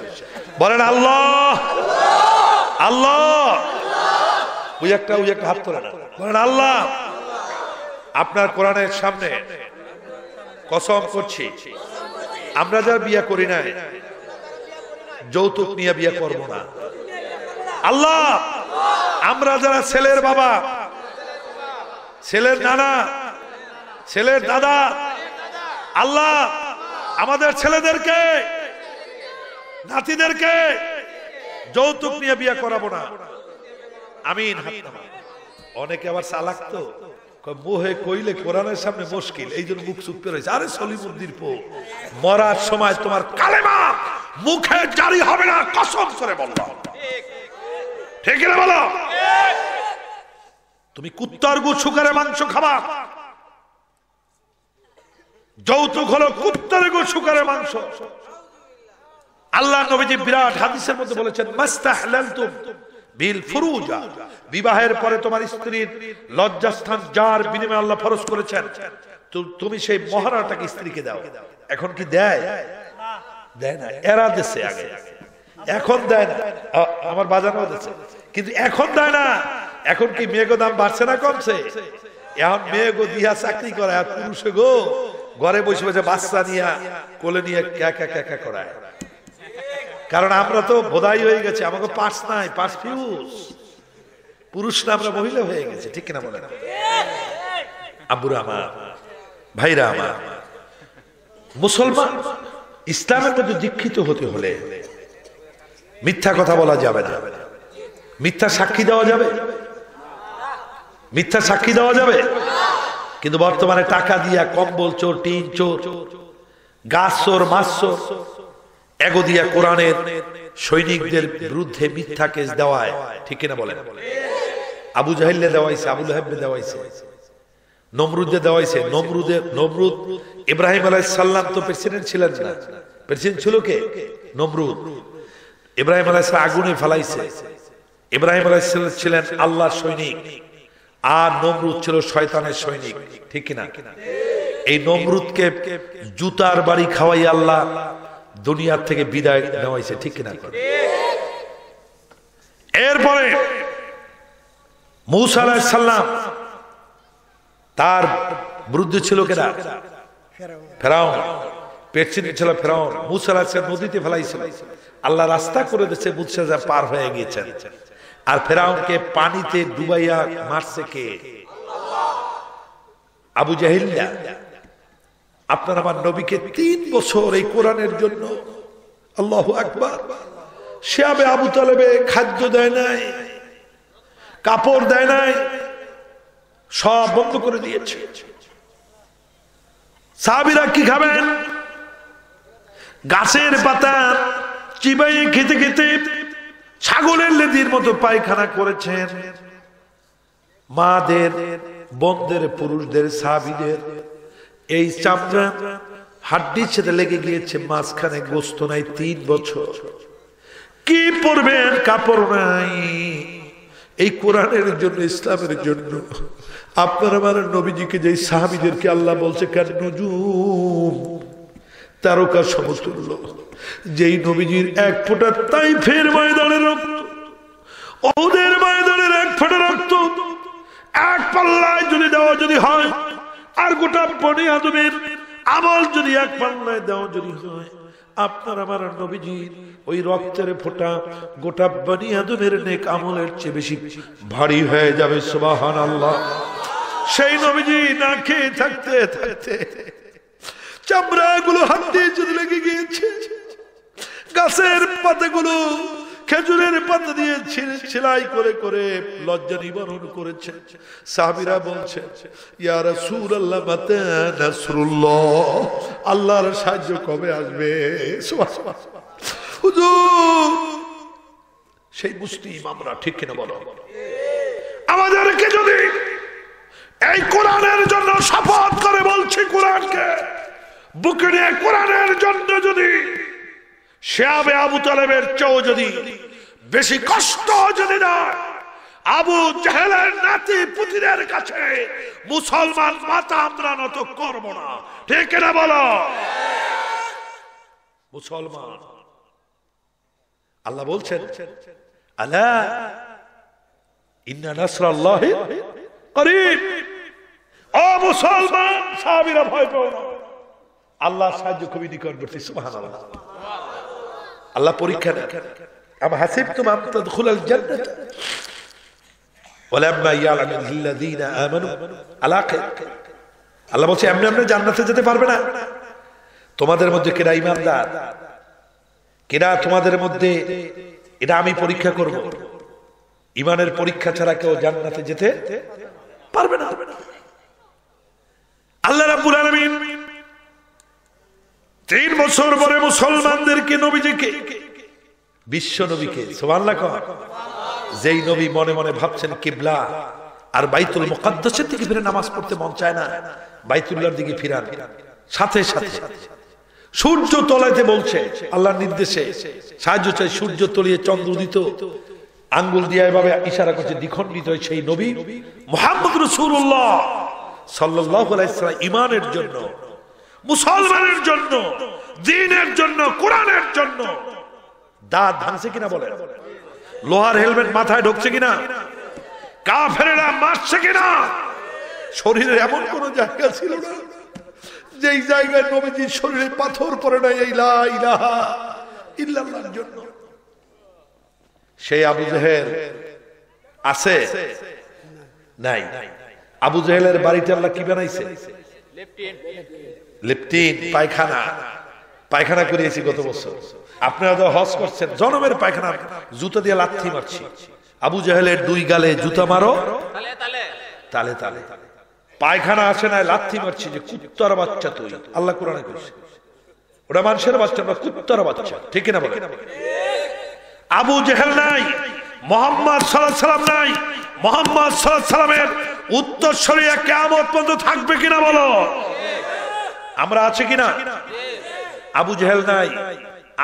বলেন আল্লাহ আল্লাহ। ওই একটা হাত তোলে না, বলেন আল্লাহ। আপনার কোরআনের সামনে কসম করছি, আমরা যারা বিয়ে করি না যৌতুক নিয়ে বিয়ে করব না। আল্লাহ, আমরা যারা ছেলের বাবা, ছেলের নানা, ছেলের দাদা, আল্লাহ আমাদের ছেলেদেরকে নাতিদেরকে যৌতুক নিয়ে বিয়ে করাবো না। আমিন। অনেকে আবার চালাক তো, মুহে কইলে কোরআনের সামনে মুশকিল, এই জন্য মুখ চুপ করে রয়েছে। আরে সলিমুদ্দিন পো, মরার সময় তোমার কালেমা মুখে জারি হবে না, কসম করে বললাম। ঠিক না বলো? তুমি কুত্তার গু শুকারে মাংস খাবা, যৌতুক হলো কুত্তার গু শুকারে মাংস। আল্লাহ নবীজি বিরাট হাদিসের মধ্যে বলেছেন, মাস্তাহলালতুম বিল ফুরুজা, বিবাহের পরে তোমার স্ত্রীর লজ্জাস্থান যার বিনিময়ে আল্লাহ ফরজ করেছেন, তুমি সেই মহারাটাকে স্ত্রীকে দাও। এখন কি দেয়? দেয় না। এরা দেশে আগে, এখন দেয় না। আমার বাজানো দেশে, কিন্তু এখন দেয় না। এখন কি মেয়েগো দাম বাড়ছে না কমছে? এখন মেয়েগো দিয়া চাকরি করায়, আর পুরুষে গো ঘরে বসে বসে বাচ্চা নিয়ে কোলে নিয়ে ক্যাকা ক্যাকা করায়। কারণ আমরা তো বোধাই হয়ে গেছে, আমাকে পার্স নাই, পার্স ফিউজ। পুরুষ না, আমরা মহিলা হয়ে গেছে। ঠিক কিনা বলেন? আব্বুরা আমার, ভাইরা আমার, মুসলমান ইসলামের মধ্যে দীক্ষিত হতে হলে মিথ্যা কথা বলা যাবে না, মিথ্যা সাক্ষী দেওয়া যাবে, মিথ্যা সাক্ষী দেওয়া যাবে। কিন্তু বর্তমানে টাকা দিয়া কম্বল চোর, টিন চোর, গাছ চোর, মাছ চোর, এগো দিয়া কোরআনের সৈনিকদের বিরুদ্ধে মিথ্যা কেস দেওয়ায়। ঠিক কিনা বলেন? আবু জাহিলে দেওয়াইছে, আবু লাহাবে দেওয়াইছে, নমরুদে দেওয়াইছে। নমরুদ ইব্রাহিম আলাইহিস সালাম তো প্রেসিডেন্ট ছিলেন না, প্রেসিডেন্ট ছিল কে? নমরুদ। ইব্রাহিম আলাইহিস সালাম আগুনে ফেলাইছে। ইব্রাহিম আলাইহিস সালাম ছিলেন আল্লাহর সৈনিক, আর নমরুদ ছিল শয়তানের সৈনিক। ঠিক কিনা? এই নমরুদকে জুতার বাড়ি খাওয়াই আল্লাহ দুনিয়ার থেকে বিদায় নেওয়াইছে। ঠিক কিনা? এরপরে মূসা আলাইহিস সালাম, তার বিরুদ্ধে ছিল কেনা? ফেরাউন। প্রেসিডেন্ট ছিল ফেরাউন। মূসা আলাইহিস সালাম নদীতে ফেলাইছিল, আল্লাহ রাস্তা করে দিয়েছে, মূসা যা পার হয়ে গিয়েছেন। আর ফেরাউনকে পানিতে ডুবাইয়া মারছে কে? আবু জাহিল। আপনার আমার নবীকে 3 বছর এই কোরআনের জন্য, আল্লাহু আকবার, শিয়াবে আবু তালেবে খাদ্য দেয় নাই, কাপড় দেয় নাই, সব বন্ধ করে দিয়েছে। সাহাবীরা কি খাবেন? গাছের পাতা চিবাইয়ে খেতে খেতে ছাগলের লেদির মতো পায়খানা করেছেন। মাদের, বোনদের, পুরুষদের, সাহাবীদের এই চামড়া হাড্ডির সাথে লেগে গিয়েছে, মাঝখানে গোস্ত নাই 3 বছর। কি পরবেন? কাপড় নাই। এই কোরআনের জন্য, ইসলামের জন্য আপনার আমার নবীজিকে, যে সাহাবীদেরকে আল্লাহ বলছে কেন নুজুম, তারকা সমতুল্য, যেই নবীজির এক ফোঁটা তাইফের ময়দানের রক্ত, ওদের ময়দানের এক ফোঁটা রক্ত এক পাল্লায় যদি দেওয়া যদি হয়, আর গোটা বনি আদমের আমল যদি এক পাল্লায় দেওয়া যদি হয়, আপনার আমার নবীজির ওই রক্তের ফোঁটা গোটা বনি আদমের নেক আমলের চেয়ে বেশি ভারী হয়ে যাবে। সুবহানাল্লাহ। সেই নবীজি না খেয়ে থাকতে থাকতে চামড়াগুলো হাত দিয়ে যদি লেগে গিয়েছে, গাছের পাতাগুলো, খেজুরের পাতা দিয়ে সেলাই করে করে লজ্জা নিবারণ করেছে। সাহাবীরা বলছে, ইয়া রাসূলুল্লাহ মাতা নাসরুল্লাহ, আল্লাহর সাহায্য কবে আসবে? সুবহানাল্লাহ। হুজুর, সেই মুসলিম আমরা, ঠিক কিনা বলো? আমাদেরকে যদি এই কোরআনের জন্য শপথ করে বলছি, কোরআনকে বুকে নিয়ে কোরআনের জন্য যদি শিয়াবে আবু তালেবের চেয়েও যদি বেশি কষ্ট যদি না আবু জাহেলের নাতি পুতিদের কাছে মুসলমান মাথা আমরা নত করব না, ঠিক না বলো? মুসলমান, আল্লাহ বলছেন আলা ইন্না নাসরাল্লাহি করিব। ও মুসলমান, সাহাবীরা ভয় পেও না, আল্লাহর সাহায্য খুবই নিকটবর্তী। সুবহানাল্লাহ। আল্লাহ পরীক্ষা নেন। আম হাসিবতুম আন তাদখুলাল জান্নাত ওয়ালাম্মা ইয়ালামিল্লাযীনা আমানু আলাকা। আল্লাহ বলছে এমনি এমনি জান্নাতে যেতে পারবে না। তোমাদের মধ্যে কেরা ঈমানদার, কেরা তোমাদের মধ্যে, এটা আমি পরীক্ষা করব। ঈমানের পরীক্ষা ছাড়া কেউ জান্নাতে যেতে পারবে না। আল্লাহ রাব্বুল আলামিন 3 বছর পরে মুসলমানদেরকে, নবীজিকে, বিশ্ব নবীকে, সুবহানাল্লাহ, যেই নবী মনে মনে ভাবছেন কিবলা আর বাইতুল মুকাদ্দাসের দিকে ফিরে নামাজ পড়তে মন চায় না, বাইতুল্লাহর দিকে ফিরান। সাথে সাথে সূর্য তলাইতে বলছে, আল্লাহর নির্দেশে সাহায্য চাই। সূর্য তলিয়ে চন্দ্র উদিত, আঙ্গুল দিয়ে এভাবে ইশারা করছে দ্বিখণ্ডিত সেই নবী মুহাম্মদ রাসূলুল্লাহ সাল্লাল্লাহু আলাইহি ওয়াসাল্লাম ঈমানের জন্য, মুসলমানের জন্য, দ্বীনের জন্য, কোরআনের জন্য দাঁত ভাঙছে কিনা বলেন? লোহার হেলমেট মাথায় ঢুকছে কিনা? কাফেরেরা মারছে কিনা? শরীরে এমন কোন জায়গা ছিল না যেই জায়গায় নবীজির শরীরে পাথর পড়ে নাই এই লা ইলাহা ইল্লাল্লাহর জন্য। সেই আবু জেহেল আছে নাই? আবু জেহেলের বাড়িতে আল্লাহ কি বানাইছে? লেপটিন, পায়খানা। পায়খানা করিয়েছি গত বছর। আপনারা তো হজ করছেন, জনমের পায়খানা জুতা দিয়ে লাথি মারছি। আবু জেহেলের 2 গালে জুতা মারো, তালে তালে পায়খানা আসে না, লাথি মারছি যে কুত্তার বাচ্চা তুই। আল্লাহ কোরআনে কইছে ওটা মানুষের বাচ্চা না, কুত্তার বাচ্চা, ঠিক না বলেন? আবু জেহেল নাই, মুহাম্মদ সাল্লাল্লাহু আলাইহি সাল্লাম নাই। মুহাম্মদ সাল্লাল্লাহু আলাইহি সাল্লামের উত্তরসূরি কিয়ামত পর্যন্ত থাকবে কিনা বলো? আমরা আছে কিনা? আবু জেহেল নাই।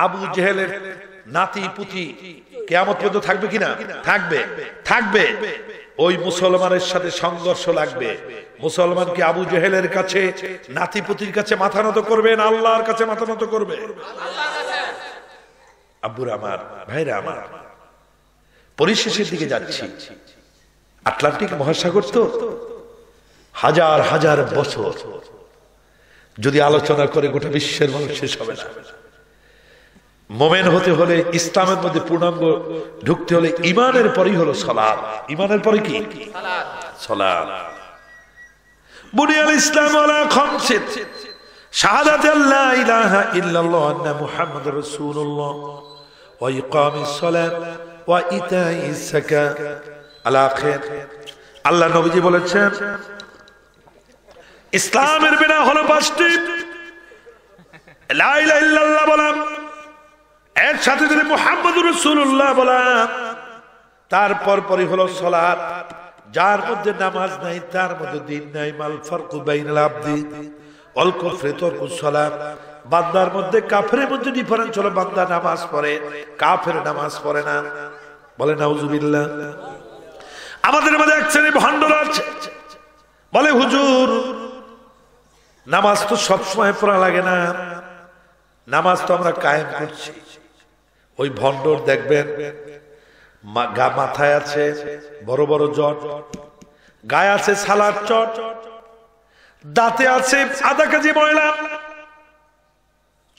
আবু জেহেলের নাতি পুতি কিয়ামত পর্যন্ত থাকবে কিনা? থাকবে, থাকবে। ওই মুসলমানের সাথে সংঘর্ষ লাগবে। মুসলমান কি আবু জেহেলের কাছে, নাতি পুতির কাছে মাথা নত করবে না আল্লাহর কাছে মাথা নত করবে? আব্বুরা আমার, ভাইরা আমার, পরিশেষের দিকে যাচ্ছি। আটলান্টিক মহাসাগর তো হাজার হাজার বছর যদি আলোচনা করে গোটা বিশ্বের মানুষ শেষ হবে না। মোমেন হতে হলে, ইসলামের মধ্যে পূর্ণাঙ্গ ঢুকতে হলে ঈমানের পরেই হলো সালাত। ঈমানের পরে কি? সালাত। বুনিয়াল ইসলাম আলা খামসিন, শাহাদাতু লা ইলাহা ইল্লাল্লাহ ওয়া আন্না মুহাম্মাদুর রাসূলুল্লাহ ওয়া ইকামিস সালাত ওয়া ইতাইস যাকাত। আল আখির আল্লাহ নবীজি বলেছেন ইসলামের বিনা হলো 5টি, লা ইলাহা ইল্লাল্লাহ বলা, এর সাথে যদি মুহাম্মাদুর রাসূলুল্লাহ বলা, তারপর পরই হলো সালাত। যার মধ্যে নামাজ নাই তার মধ্যে দিন নাই। মাল ফারকু বাইনাল আবদি অল কুফরি তারকুস সালাত। বান্দার মধ্যে কাফেরের মধ্যে ডিফারেন্স হলো বান্দা নামাজ পড়ে, কাফের নামাজ পড়ে না। বলে নাউজুবিল্লাহ। আমাদের মধ্যে এক শ্রেণী ভণ্ডরা আছে, বলে হুজুর নামাজ তো সবসময় পড়া লাগে না, নামাজ তো আমরা কায়েম করছি। ওই ভণ্ডর দেখবেন মাথায় আছে বড় বড় জট, গায়ে আছে সালার চট, দাঁতে আছে আধা কেজি ময়লা,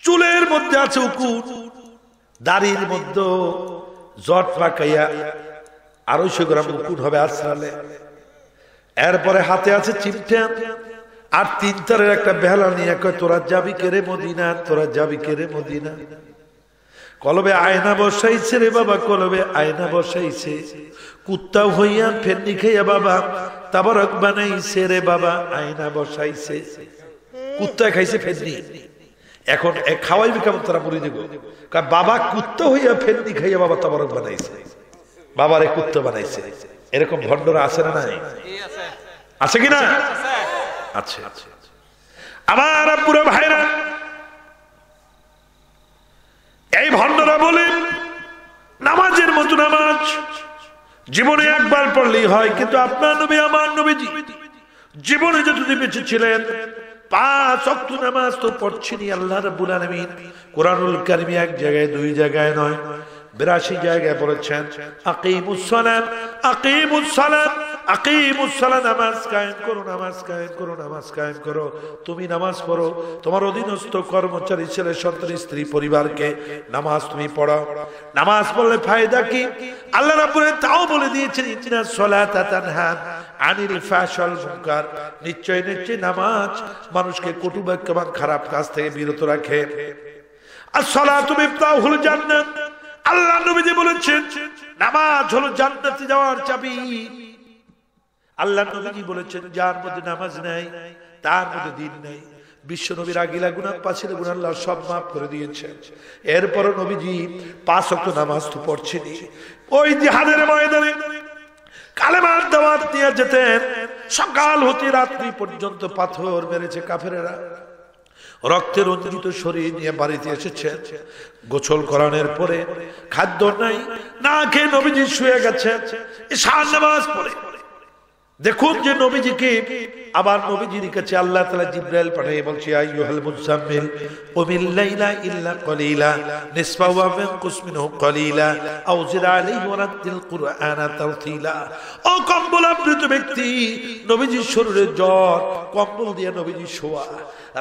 চুলের মধ্যে আছে উকুন, দাড়ির মধ্যে জট পাকাইয়া 250 গ্রাম উকুন হবে আসরালে। এরপরে হাতে আছে চিমটা আর 3 তারের একটা বেহালা নিয়ে কয় তোরা যাবি কেরে মদিনা, তোরা যাবি কেরে মদিনা। কলবে আয়না বসাইছে রে বাবা, কলবে আয়না বসাইছে, কুত্তা হইয়া ফেরনি খাইয়া বাবা তাবারক বানাইছে রে বাবা, আয়না বসাইছে। কুত্তা খাইছে ফেরনি, এখন খাওয়াইবি কেমন তারা মরি দেব। বাবা কুত্তা হইয়া ফেরনি খাইয়া বাবা তাবারক বানাইছে, বাবারে কুত্তা বানাইছে। এরকম ভণ্ডরা আছে না নাই? আছে কিনা? আছে। আমার পুরো ভাইরা, এই ভণ্ডরা বলে নামাজের মতো নামাজ জীবনে একবার পড়লেই হয়, কিন্তু আপনার নবী আমার নবীজি জীবনে যতদিন বেঁচে ছিলেন 5 ওয়াক্ত নামাজ তো পড়ছেনই। আল্লাহ রাব্বুল আলামিন কোরআনুল কারীমে এক জায়গায় 2 জায়গায় নয় 82 জায়গায় বলেছেন আকিমুস সালাত, আকিমুস সালাত, আকিমুস সালাত। নামাজ কায়েম করো, নামাজ কায়েম করো, নামাজ কায়েম করো। তুমি নামাজ পড়ো, তোমার অধীনস্থ কর্মচারী ছেলে সন্তান স্ত্রী পরিবারকে নামাজ তুমি পড়াও। নামাজ পড়লে ফায়দা কি? আল্লাহ রাব্বুল আলামিন তাও বলে দিয়েছেন ইন্নাস সালাতা তানহা আনিল ফাহশাল মুনকার। নিশ্চয় নিশ্চয় নামাজ মানুষকে কটু বাক্য এবং খারাপ কাজ থেকে বিরত রাখে। আস-সালাতু মিফতাহুল জান্নাত। আল্লাহ নবীজি বলেছেন নামাজ হলো জান্নাতে যাওয়ার চাবি। আল্লাহ নবীজি বলেছেন যার মধ্যে নামাজ নাই তার মধ্যে দিন নাই। বিশ্ব নবীর আগিলা গুনাহ পাছিলা গুনাহ আল্লাহ সব মাফ করে দিয়েছেন। এরপরও নবীজি 5 ওয়াক্ত নামাজ তো পড়ছেনই। ওই জিহাদের ময়দানে কালেমার দাওয়াত নিয়ে যেতেন, সকাল হতে রাত্রি পর্যন্ত পাথর মেরেছে কাফেরেরা। রক্তে রঞ্জিত শরীর নিয়ে বাড়িতে এসেছেন। গোসল করানোর পরে খাদ্য নাই, না খেয়ে নবীজি শুয়ে গেছেন। ঈশার নামাজ পড়ে দেখুন যে নবীজিকে আবার নবীজির কাছে আল্লাহ তাআলা জিবরাইল পাঠিয়ে বলছে আইয়ুহাল মুজাম্মিল কুমিল লাইলা ইল্লা কলিলা নিসফাহু ওয়া ইনকুস মিনহু কলিলা আও জিদ আলাইহি ওয়া রাত্তিল কুরআনা তারতিলা। ও কম্বলাবৃত ব্যক্তি, নবীজির শরীরে জ্বর, কম্বল দিয়ে নবীজি শোয়া।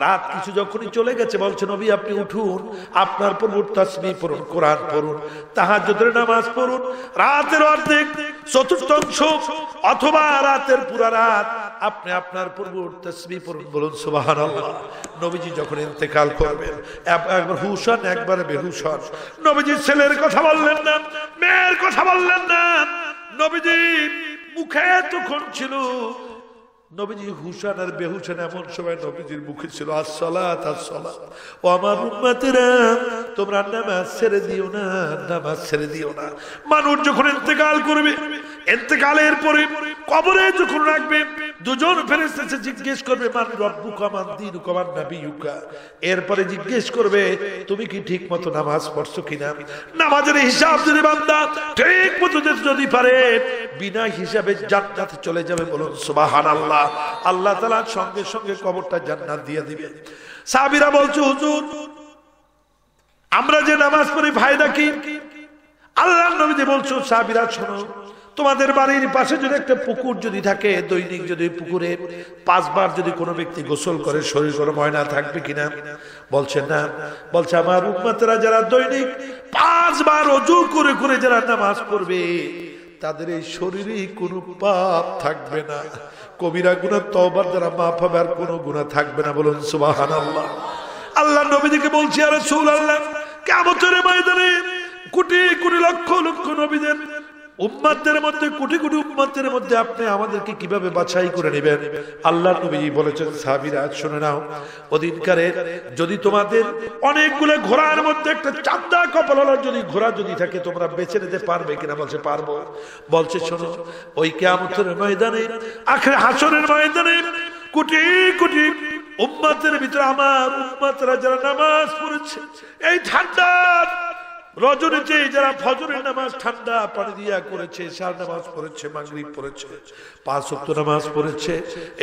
রাত কিছু যখনই চলে গেছে বলছে নবী আপনি উঠুন, আপনার পড়ুন তাসবিহ পড়ুন, কোরআন পড়ুন, তাহাজ্জুদের নামাজ পড়ুন। রাতের অর্ধেক চতুর্থাংশ অথবা রাতের পুরা রাত আপনি আপনার পূর্ব তাসবিহ পড়ুন, বলুন সুবহানাল্লাহ। নবীজি যখন ইন্তেকাল করবেন একবার হুশ হন, একবার বেহুশ হন। নবীজি ছেলের কথা বললেন না, মেয়ের কথা বললেন না। নবীজি মুখে তখন ছিল, নবীজি হুশান আর বেহুশান এমন সময় নবীজির মুখে ছিল আসসালাত আসসালাত। ও আমার উম্মতেরা তোমরা নামাজ ছেড়ে দিও না, নামাজ ছেড়ে দিও না। মানুষ যখন ইন্তেকাল করবে, ইন্তেকালের পরে কবরে যখন রাখবে, দুজন ফেরেশতা এসে জিজ্ঞেস করবে মান রব্বুকা মান দীনুকা মান নাবিয়ুকা। এরপরে জিজ্ঞেস করবে তুমি কি ঠিক মতো নামাজ পড়ছো কিনা। নামাজের হিসাব যদি বান্দা ঠিক মতো যদি পারে, বিনা হিসাবে জান্নাতে চলে যাবে, বলুন সুবহানাল্লাহ। আল্লাহ তাআলা সঙ্গে সঙ্গে কবরটা জান্নাত দিয়ে দিবেন। সাহাবীরা বলছে হুজুর আমরা যে নামাজ পড়ি ফায়দা কি? আল্লাহর নবী যে বলছো সাহাবীরা শোনো, তোমাদের বাড়ির পাশে যদি একটা পুকুর যদি থাকে, দৈনিক যদি পুকুরে 5 বার যদি কোনো ব্যক্তি গোসল করে শরীর কোনো ময়লা থাকবে কিনা? বলছে না। বলছে আমার উম্মতেরা যারা দৈনিক 5 বার ওযু করে করে যারা নামাজ পড়বে তাদের এই শরীরে কোনো পাপ থাকবে না। কবিরা গুনাহ তওবার দ্বারা মাফ হবে, আর কোনো গুনাহ থাকবে না, বলুন সুবহানাল্লাহ। আল্লাহ নবীজিকে বলছি ইয়া রাসূলুল্লাহ কিয়ামতের ময়দানে কোটি কোটি লক্ষ লক্ষ নবীদের উম্মতের মধ্যে কোটি কোটি উম্মতের মধ্যে আপনি আমাদেরকে কিভাবে বাছাই করে নেবেন? আল্লাহ নবী বলেছেন সাহাবীরা শুনে নাও, ওদিনকারে যদি তোমাদের অনেকগুলো ঘোড়ার মধ্যে একটা চাঁদা কপালওয়ালা যদি ঘোড়া যদি থাকে তোমরা বেছে নিতে পারবে কিনা? বলছে পারবো। বলছে শোনো, ওই কিয়ামতের ময়দানে আখির হাসরের ময়দানে কোটি কোটি উম্মতের ভিতরে আমার উম্মতরা যারা নামাজ পড়েছে এই ঠান্ডা রজনীতে, যারা ফজরের নামাজ ঠান্ডা পানি দিয়া করেছে, ইশার নামাজ পড়েছে, মাগরিব পড়েছে, 5 ওয়াক্ত নামাজ পড়েছে,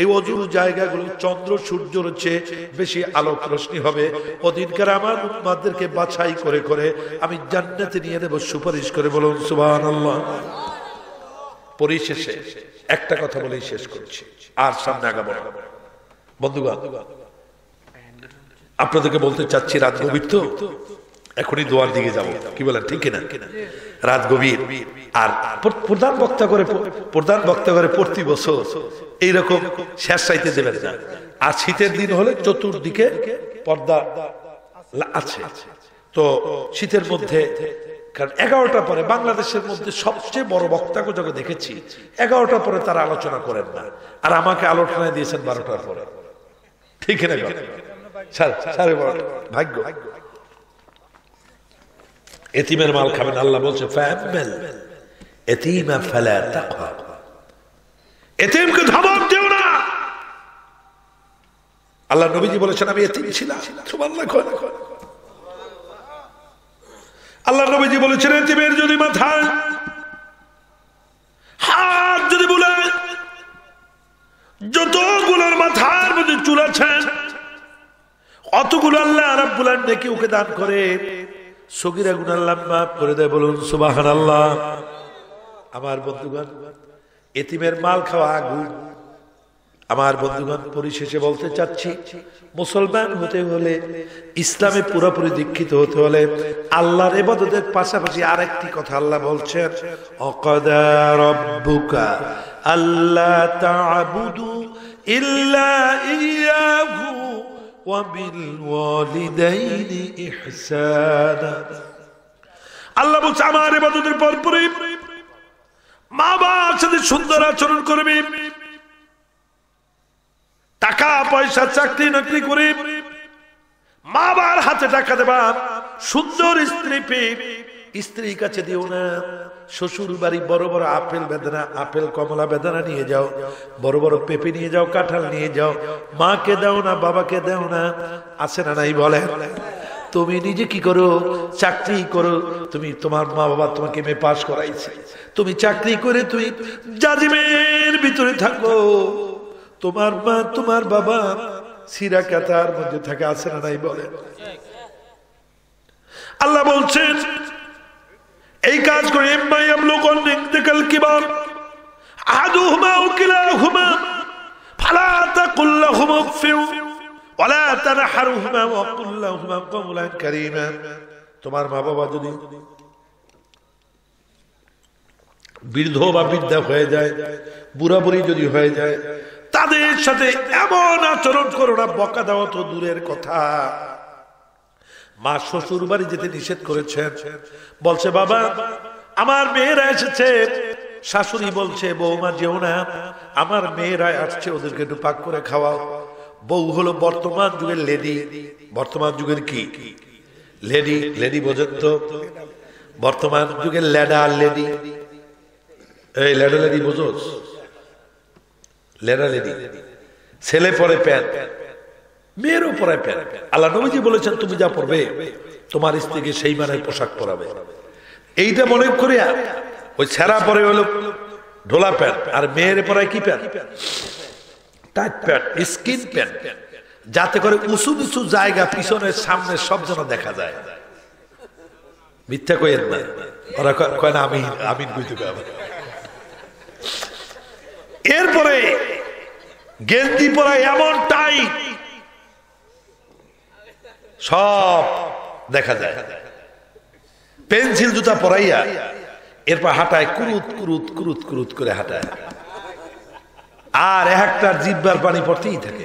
এই অজুর জায়গাগুলো চন্দ্র সূর্যের চেয়ে বেশি আলোক রোশনি হবে, ওদিনকার আমার উম্মতদেরকে বাছাই করে করে আমি জান্নাতে নিয়ে নেব সুপারিশ করে। বলুন সুবহানাল্লাহ। পরিশেষে একটা কথা বলেই শেষ করছি, আর সামনে আগাবো না। বন্ধুগণ, আপনাদেরকে বলতে চাচ্ছি, রাত গভীর তো, এখনই দোয়ার দিকে যাব, কি বলেন ঠিক কিনা? রাত গভীর, আর প্রধান বক্তা করে প্রতি বছর এইরকম শেষ চাইতে দেবেন না। আর শীতের দিন হলে চতুর্দিকে পর্দা আছে, তো শীতের মধ্যে, কারণ 11টার পরে বাংলাদেশের মধ্যে সবচেয়ে বড় বক্তাকে যখন দেখেছি 11টার পরে তারা আলোচনা করেন না, আর আমাকে আলোচনা দিয়েছেন 12টার পরে, ঠিক না? 12:30 ভাগ্য। এতিমের মাল খাবেন, আল্লাহ বলছে ফাআমাল এতিমা ফালা তাকহার, এতিমকে ধমক দিও না। আল্লাহ নবীজি বলেছেন আমি এতিম ছিলাম, সুবহানাল্লাহ। আল্লাহ নবীজি বলেছেন এতিমের যদি মাথায় হাত যদি বুলায়, যতগুলোর মাথার মধ্যে চুল আছে অতগুলো আল্লাহ রাব্বুল আলামিন নাকি ওকে দান করে, সগীরা গুনাহ আল্লাহ মাফ করে দেয়। বলুন সুবহানাল্লাহ। আমার বন্ধুগণ, এতিমের মাল খাওয়া আগুন। আমার বন্ধুগণ, পরিশেষে বলতে চাচ্ছি, মুসলমান হতে হলে, ইসলামে পুরোপুরি দীক্ষিত হতে হলে আল্লাহর ইবাদতের পাশাপাশি আরেকটি কথা আল্লাহ বলছেন, ওয়াকাদা রাব্বুকা আল্লা তা'বুদু ইল্লা ইয়াহু ওয়া বিল ওয়ালিদাইনি ইহসানা। আল্লাহ বলছে আমার ইবাদতের পরপরই মা বাবার সাথে সুন্দর আচরণ করবে, টাকা পয়সা চাকরি নকরি করে মা বাবার হাতে টাকা দেবা, সুন্দর স্ত্রী পেয়ে স্ত্রীর কাছে দিও না। শ্বশুর বাড়ি বড় বড় আপেল বেদানা, আপেল কমলা বেদানা নিয়ে যাও, বড় বড় পেঁপে নিয়ে যাও, কাঁঠাল নিয়ে যাও, মাকে দাও না, বাবাকে দাও না, আছে না নাই বলে? তুমি নিজে কি করো? চাকরি করো। তুমি, তোমার মা বাবা তোমাকে এমএ পাস করাইছে, তুমি চাকরি করে তুমি জাজিমের ভিতরে থাকো, তোমার মা তোমার বাবা সিরা কাতার মধ্যে থাকে, আছে না নাই বলে? আল্লাহ বলছেন এই কাজ করে ইম্মা ইয়াবলুগুন ইনতিকাল কিবার আহাদুহুমা আও কিলাহুমা ফালা তাকুল লাহুমা উফিউ ওয়ালা তানহারহুমা ওয়া কুল লাহুমা কওলান কারীমা। তোমার মা বাবা যদি বৃদ্ধ বা বৃদ্ধা হয়ে যায়, বুড়া বুড়ি যদি হয়ে যায়, তাদের সাথে এমন আচরণ করো না, বকা দেওয়া তো দূরের কথা। মা শ্বশুর বাড়ি যেতে নিষেধ করেছেন, বলছে বাবা আমার মেয়েরা এসেছে, শাশুড়ি বলছে বৌমা যেও না, আমার মেয়েরা আসছে, ওদেরকে একটু পাক করে খাওয়াও। বউ হলো বর্তমান যুগের লেডি। বর্তমান যুগের কি লেডি? লেডি বোঝেন তো? বর্তমান যুগের লেডা লেডি, এই লেডা লেডি বোঝোস? লেডা লেডি ছেলে পরে প্যান্ট, মেয়েরও পরে প্যান্ট। আল্লাহ নবীজি বলেছেন তুমি যা পরবে তোমার স্ত্রীকে সেই মানের পোশাক পরাবে। এইটা মনে করিয়া ওই ছেঁড়া পরে হলো ঢোলা প্যান্ট, আর মেয়ের পরায় কি pant? Tight pant, skin pant, যাতে করে উঁচু নিচু জায়গা পিছনের সামনে সব যেন দেখা যায়। মিথ্যা কইেন না, ওরা কয় না আমি আমিন কইতে কয়। এরপরে গেঞ্জি পরা এমন টাইট সব দেখা যায়, পেন্সিল জুতা পরাইয়া এরপর হাঁটায় কুরুত কুরুত কুরুত কুরুত করে হাঁটায়, আর একটা জিব্বার পানি পড়তেই থাকে।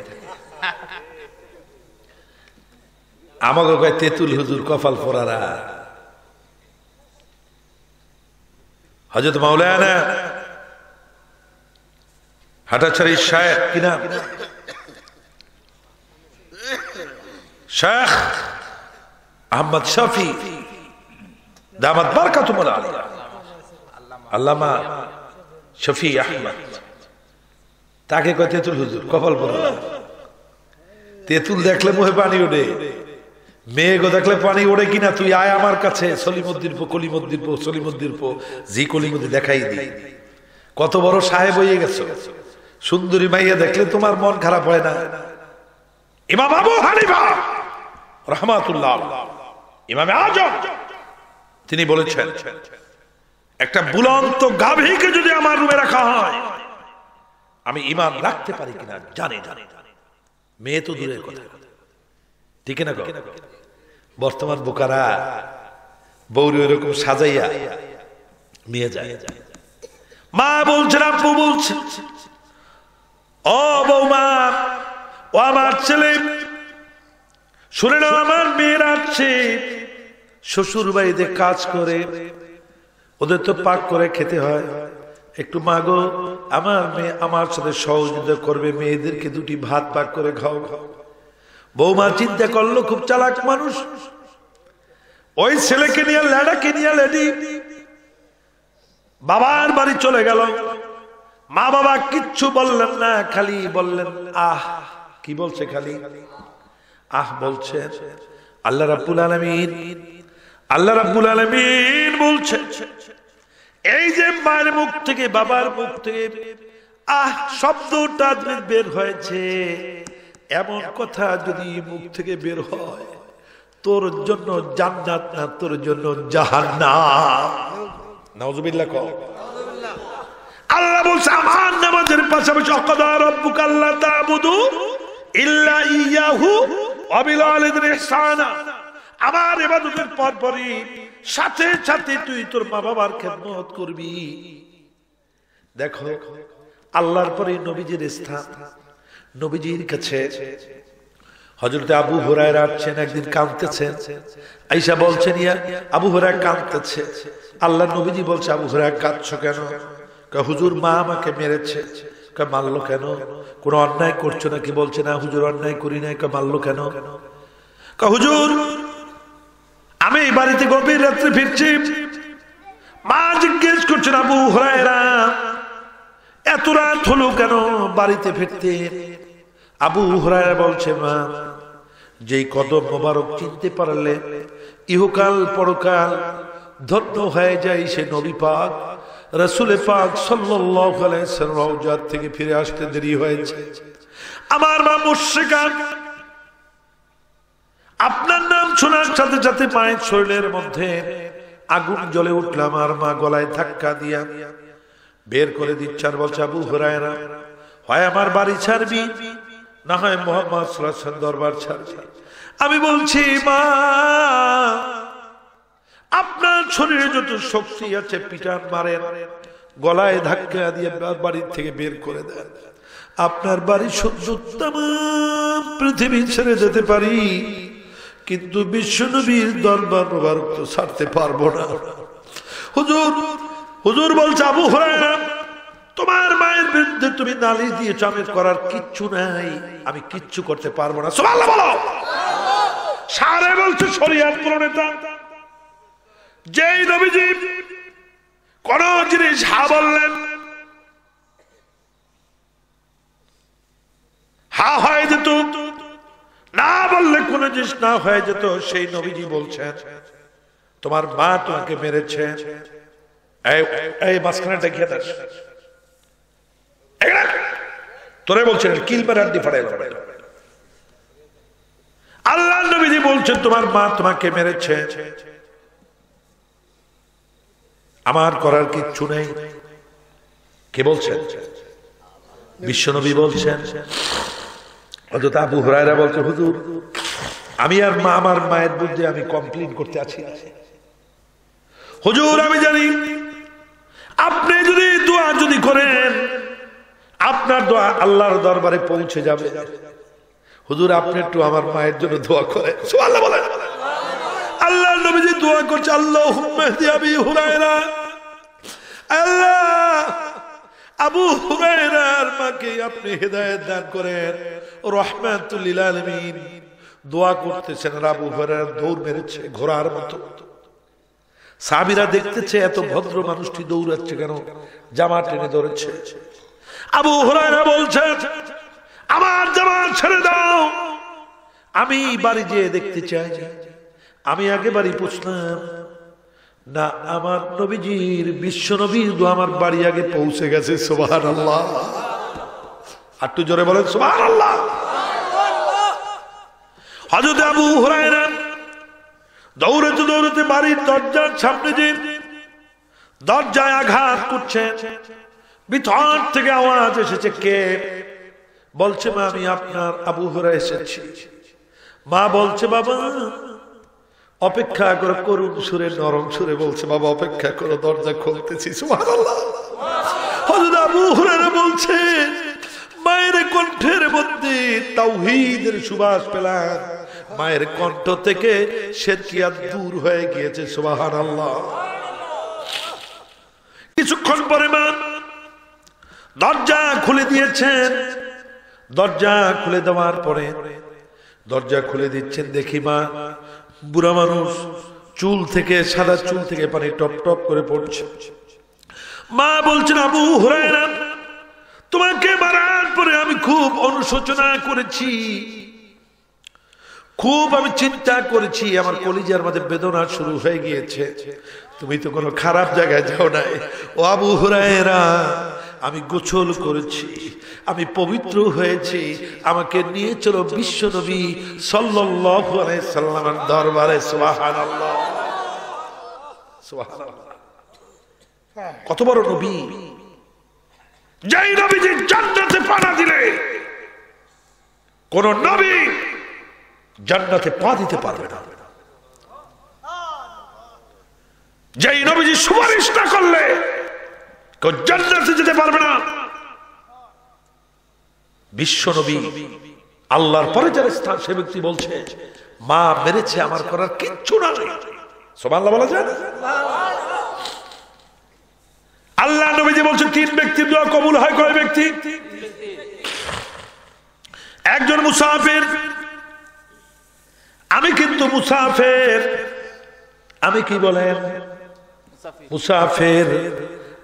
আমাকে কয় তেঁতুল হুজুর কপাল পরারা। হযরত মাওলানা হাটাছড়ি শায়েখ, কি নাম? শেখ আহমদ শফি দামাত বারকাতুহুল আলিয়া, আল্লামা শফি আহমদ, তাকে কয় তেঁতুল হুজুর কপাল পরারা। তেঁতুল দেখলে মুখে পানি ওঠে, মেঘও দেখলে পানি ওঠে কিনা? তুই আয় আমার কাছে, সলিমুদ্দিন পো কলিমুদ্দিন পো সলিমুদ্দিন পো জি কলিমুদ্দিন দেখাই দি। কত বড় সাহেব হয়ে গেছো, সুন্দরী মাইয়া দেখলে তোমার মন খারাপ হয় না? ইমাম আবু হানিফা রাহমাতুল্লাহ, ইমামে আজম, তিনি বলেছেন একটা বুলন্ত গাভীকে যদি আমার রুমে রাখা হয় আমি ঈমান রাখতে পারি কিনা জানি না। মেয়ে তো দূরের কথা, ঠিক না? বর্তমান বোকারা বউরে এরকম সাজাইয়া নিয়ে যায়। মা বলছেন, আব্বু বলছে, ও বৌমা, ও আমার ছেলে, শুনে নাও, আমার মেয়েরা আছে শ্বশুর বাড়িতে কাজ করে, ওদের তো পাক করে খেতে হয়, একটু মাগো আমার মেয়ে আমার সাথে সহযোগিতা করবে, মেয়েদেরকে দুটি ভাত পাক করে খাও। বৌমা চিন্তা করলো, খুব চালাক মানুষ, ওই ছেলেকে নিয়ে ল্যাডাকে নিয়ে লেডি বাবার বাড়ি চলে গেল। মা বাবা কিচ্ছু বললেন না, খালি বললেন আহ। কি বলছে? খালি আহ বলছে। আল্লাহ রাব্বুল আলামিন, আল্লাহ রাব্বুল আলামিন বলছে, এই যে মায়ের মুখ থেকে বাবার মুখ থেকে আহ শব্দটা বের হয়েছে, এমন কথা যদি মুখ থেকে বের হয় তোর জন্য জান্নাত না, তোর জন্য জাহান্নাম। নাউযুবিল্লাহ। আল্লাহ বলছে আমার নামাজের পাশাপাশি ওয়াকাদা রাব্বুকা আল্লা তা'বুদু ইল্লা ইয়াহু ওয়া বিল ওয়ালিদাইনি ইহসানা, আমার ইবাদতের পরপরই সাথে সাথে তুই তোর মা বাবার খেদমত করবি। দেখো আল্লাহর পরে নবীজির স্থান, নবীজির কাছে হযরত আবু হুরায়রা আসছেন, একদিন কাঁদতেছেন, আয়েশা বলছেন ইয়া আবু হুরায়রা কাঁদতেছে। আল্লাহ নবীজি বলছে, আবু হুরায়রা কাঁদছো কেন? কয় হুজুর মা আমাকে মেরেছে। কয় মারলো কেন? কোন অন্যায় করছো নাকি? বলছে না হুজুর অন্যায় করি নাই। কয় মারলো কেন? কয় হুজুর আমি এই বাড়িতে গভীর রাত্রে ফিরছি, মা জিজ্ঞেস করছেন আবু হুরায়রা এত রাত হলো কেন বাড়িতে ফিরতে? আবু হুরায়রা বলছে, মা যেই কদম মোবারক চিনতে পারলে ইহকাল পরকাল ধন্য হয়ে যায়, সে নবী পাক রাসূল পাক সাল্লাল্লাহু আলাইহি ওয়াসাল্লাম রওজা থেকে ফিরে আসতে দেরি হয়েছে। আমার মা মুশরিকা, আপনার নাম শোনার সাথে সাথে পায়ের শরীরের মধ্যে আগুন জ্বলে উঠল। আমার মা গলায় ধাক্কা দিয়া বের করে দিচ্ছে আর বলছে, আবু হুরায়রা হয় আমার বাড়ি ছাড়বি, না হয় মুহাম্মদ সাল্লাল্লাহু আলাইহি ওয়াসাল্লাম দরবার ছাড়বি। আমি বলছি মা আপনার শরীরে যত শক্তি আছে পিটান মারেন, গলায় ধাক্কা দিয়ে বাড়ি থেকে বের করে দেন। আপনার বাড়ি সহ্য তামাম পৃথিবী ছেড়ে যেতে পারি, কিন্তু বিশ্বনবীর দরবার মোবারক তো ছাড়তে পারবো না। হুজুর, হুজুর বলছে আবু হুরায়রা তোমার মায়ের বিরুদ্ধে তুমি নালিশ দিয়েছো, আমি করার কিচ্ছু নাই, আমি কিচ্ছু করতে পারবো না। সুবহানাল্লাহ বলো। সারে বলছে শরীয়ত প্রণেতা, যেই নবীজি কোন জিনিস হা বললেন হা হয়ে যেত, না বললে কোন জিনিস না হয়ে যেত, সেই নবীজি বলছেন তোমার মা তোমাকে মেরেছে, এই মাঝখানে দেখিয়ে দাস, তোরে বলছেন কিল মারার দি ফাড়াই। আল্লাহ নবীজি বলছেন তোমার মা তোমাকে মেরেছে, আমার করার কিচ্ছু নেই। কে বলছেন? বিশ্বনবী বলছেন। হযরত আবু হুরায়রা বলছে, হুজুর আমি আর মা আমার মায়ের বিরুদ্ধে আমি কমপ্লেইন করতে আছি। হুজুর আমি জানি আপনি যদি দোয়া যদি করেন আপনার দোয়া আল্লাহর দরবারে পৌঁছে যাবে। হুজুর আপনি একটু আমার মায়ের জন্য দোয়া করেন। সুবহানাল্লাহ বলেন। আল্লাহ নবীজি দোয়া করছে, আল্লাহুম্মা ইহদি আবি হুরায়রা, আল্লাহ আবু হুরায়রার মাকে আপনি হেদায়েত দান করেন, রাহমাতুল লিল আলামিন। দোয়া করতেছেন, আবু হুরায়রা দৌড় মেরেছে ঘোড়ার মতো। সাহাবীরা দেখতেছে এত ভদ্র মানুষটি দৌড়াচ্ছে কেন, জামা টেনে ধরেছে। আবু হুরায়রা বলছেন আমার জামা ছেড়ে দাও, আমি বাড়ি যেয়ে দেখতে চাই। আমি আগে বাড়ি পৌঁছলাম না, আমার নবীজির বিশ্ব নবীর দোয়া আমার বাড়ি আগে পৌঁছে গেছে। সুবহানাল্লাহ, একটু জোরে বলেন সুবহানাল্লাহ। হযরত আবু হুরায়রা দৌড়াতে দৌড়াতে বাড়ির দরজার সামনে যে দরজায় আঘাত করছেন, ভিতর থেকে আওয়াজ এসেছে, কে? বলছে, মা আমি আপনার আবু হুরায়রা এসেছি। মা বলছে, বাবা অপেক্ষা করো, করুণ সুরে নরম সুরে বলছে, বাবা অপেক্ষা করো, দরজা খুলতেছি। সুবহানাল্লাহ। হযরত আবু হুরায়রা বলছে, মায়ের কণ্ঠের মধ্যে তাওহীদের সুবাস পেলাম, মায়ের কণ্ঠ থেকে শিরকিয়াত দূর হয়ে গিয়েছে। সুবহানাল্লাহ। কিছুক্ষণ পরে মা দরজা খুলে দিয়েছেন। দরজা খুলে দেওয়ার পরে দরজা খুলে দিচ্ছেন, দেখি মা বুড়া মানুষ, চুল থেকে সাদা চুল থেকে পানি টপ টপ করে পড়ছে। মা বলছেন, আবু হুরায়রা তোমাকে মারার পরে আমি খুব অনুশোচনা করেছি, খুব আমি চিন্তা করেছি, আমার কলিজার মধ্যে বেদনা শুরু হয়ে গিয়েছে। তুমি তো কোনো খারাপ জায়গায় যাও নাই। ও আবু হুরায়রা, আমি গোসল করেছি, আমি পবিত্র হয়েছি, আমাকে নিয়ে চলো বিশ্ব নবী সাল্লাল্লাহু আলাইহি সাল্লামের দরবারে। সুবহানাল্লাহ, সুবহানাল্লাহ। কত বড় নবী! যেই নবীজি জান্নাতে পা দিলে কোন নবী জান্নাতে পা দিতে পারবে না। যেই নবীজি সুপারিশ না করলে কেউ জান্নাতে যেতে পারবে না। বিশ্ব নবী আল্লাহর পরে যার স্থান, সে ব্যক্তি বলছে, মা মেরেছে, আমার করার কিচ্ছু না। সুবহানাল্লাহ বলা যায় না? আল্লাহ নবীজি বলছে, তিন ব্যক্তির দোয়া কবুল হয়। কয় ব্যক্তি? একজন মুসাফির। আমি কিন্তু মুসাফির। আমি কি বলেন? মুসাফির।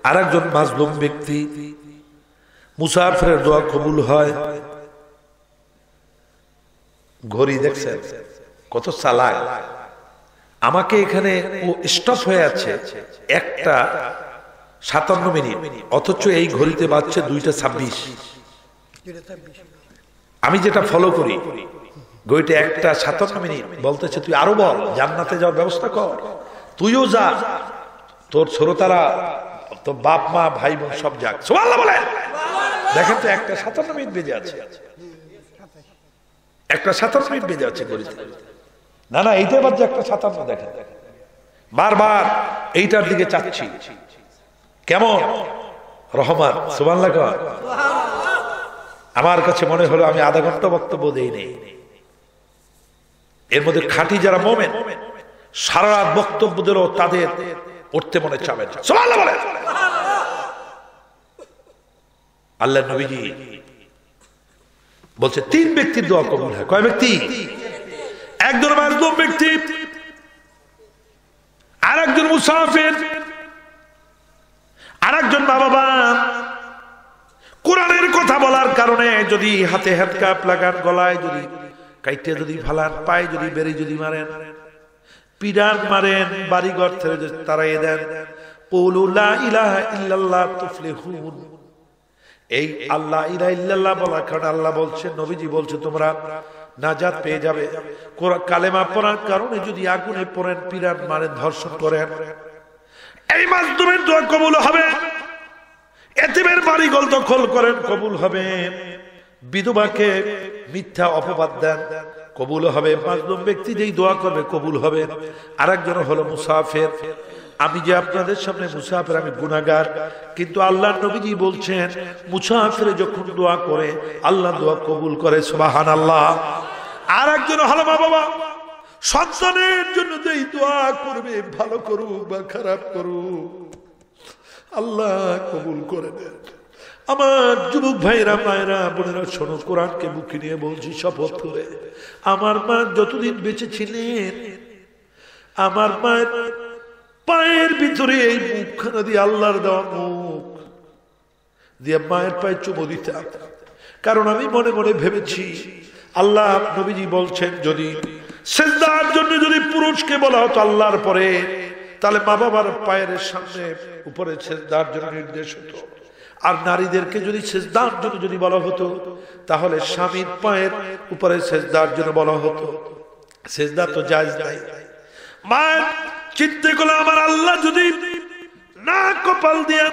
আর একজন মাজলুম ব্যক্তি। মুসাফিরের দোয়া কবুল হয়। ঘড়ি দেখছেন কত চালাক! আমাকে এখানে ও স্টপ হয়ে আছে 1:57 মিনিট, অথচ এই ঘড়িতে বাজছে 2:26। আমি যেটা ফলো করি, ঘড়িতে 1:57 মিনিট বলতেছে, তুই আরো বল, জান্নাতে যাওয়ার ব্যবস্থা কর, তুইও যা, তোর শ্রোতারা, তোর বাপ মা ভাই বোন সব যাক। সুবহানাল্লাহ বলেন। দেখেন তো 1:57 মিনিট বেজে আছে, 1:57 মিনিট বেজে আছে ঘড়িতে। না না, এইটা বাজছে 1:57। দেখেন বারবার এইটার দিকে চাচ্ছি। কেমন রহমান! সুবহানাল্লাহ। আমার কাছে মনে হলো আমি আধা ঘন্টা বক্তব্য দেই নেই। এর মধ্যে খাঁটি যারা মুমিন, সারা রাত বক্তব্য দিল, তাদের উঠতে মনে চাবে না। সুবহানাল্লাহ বলেন। আল্লাহর নবীজি বলছে, তিন ব্যক্তির দোয়া কবুল হয়। কয় ব্যক্তি? একজন মাজলুম ব্যক্তি, আর একজন মুসাফির, আর একজন বাবা। কোরআনের কথা বলার কারণে যদি হাতে হ্যান্ডকাপ লাগান, গলায় যদি কাইটে যদি ফালান, পায়ে যদি বেরি যদি মারেন, পিডান মারেন, বাড়িঘর থেকে যদি তাড়াইয়ে দেন, কুলু লা ইলাহা ইল্লাল্লাহ তুফলিহুন। এই আল্লাহ ইলাহা ইল্লাল্লাহ বলার কারণে আল্লাহ বলছেন, নবীজি বলছে, তোমরা নাজাত পেয়ে যাবে। কালেমা পড়ার কারণে যদি আগুনে পড়েন, পিডান মারেন, ধর্ষণ করেন, এই মাজলুমের দোয়া কবুল হবে। এতিমের বাড়িঘর দখল করেন, কবুল হবে। বিধবাকে মিথ্যা অপবাদ দেন, কবুল হবে। মাজলুম ব্যক্তি যেই দোয়া করবে কবুল হবে। আরেকজন হলো মুসাফির। আমি যে আপনাদের সামনে মুসাফির, আমি গুনাহগার, কিন্তু আল্লাহর নবীজি বলছেন, মুসাফির যখন দোয়া করে আল্লাহ দোয়া কবুল করে। সুবহানাল্লাহ। আর একজন হলো মা বাবা, সন্তানের জন্য যেই দোয়া করবে, ভালো করুক বা খারাপ করুক, আল্লাহ কবুল করে দেন। আমার যুবক ভাইরা, মায়েরা, বোনেরা, শোনো, কোরআনকে মুখে নিয়ে বলছি শপথ করে, আমার মা যতদিন বেঁচে ছিলেন, আমার মায়ের পায়ের ভিতরে এই মুখখানা দিয়ে, আল্লাহর দেওয়া মুখ দিয়ে মায়ের পায়ে চুমো দিতাম। কারণ আমি মনে মনে ভেবেছি, আল্লাহ নবীজি বলছেন যদি সিজদার জন্য যদি পুরুষকে বলা হতো আল্লাহর পরে, তাহলে মা বাবার পায়ের সামনে উপরে সিজদার জন্য নির্দেশ হতো। আর নারীদেরকে যদি সিজদার জন্য যদি বলা হতো, তাহলে স্বামীর পায়ের উপরে সিজদার জন্য বলা হতো। সিজদা তো জায়েজ নাই। মা চিন্তা করলে আমার আল্লাহ যদি না কপাল দিয়ে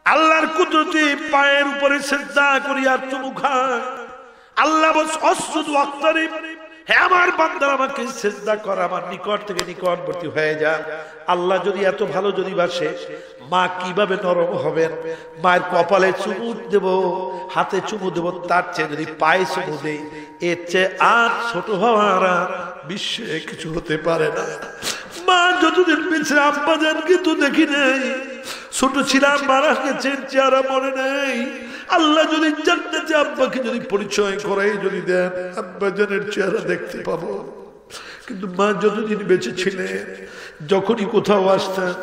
আল্লাহর কুদরতে পায়ের উপরে সিজদা করি আর চুমু খায়, আল্লাহ বলছে আসজুদ ওয়াক্তারিব, হে আমার বান্দা আমাকে সিজদা কর, আমার নিকট থেকে নিকটবর্তী হয়ে যা। আল্লাহ যদি এত ভালো যদি বাসে, মা কিভাবে নরম হবেন? মায়ের কপালে চুমু দেব, হাতে চুমু দেব, তার চেয়ে যদি পায়ে চুমু দেই, এর চেয়ে আর ছোট হওয়ার বিশ্বে কিছু হতে পারে না। মা যতদিন বেঁচে আব্বা জানকে তো দেখি নাই, ছোট ছিলাম মারা গেছেন, চেহারা মনে নেই। আল্লাহ যদি জান্নাতে আব্বাকে যদি পরিচয় করাই যদি দেন, আব্বা জানের চেহারা দেখতে পাবো। কিন্তু মা যতদিন বেঁচে ছিলেন, যখনই কোথাও আসতেন,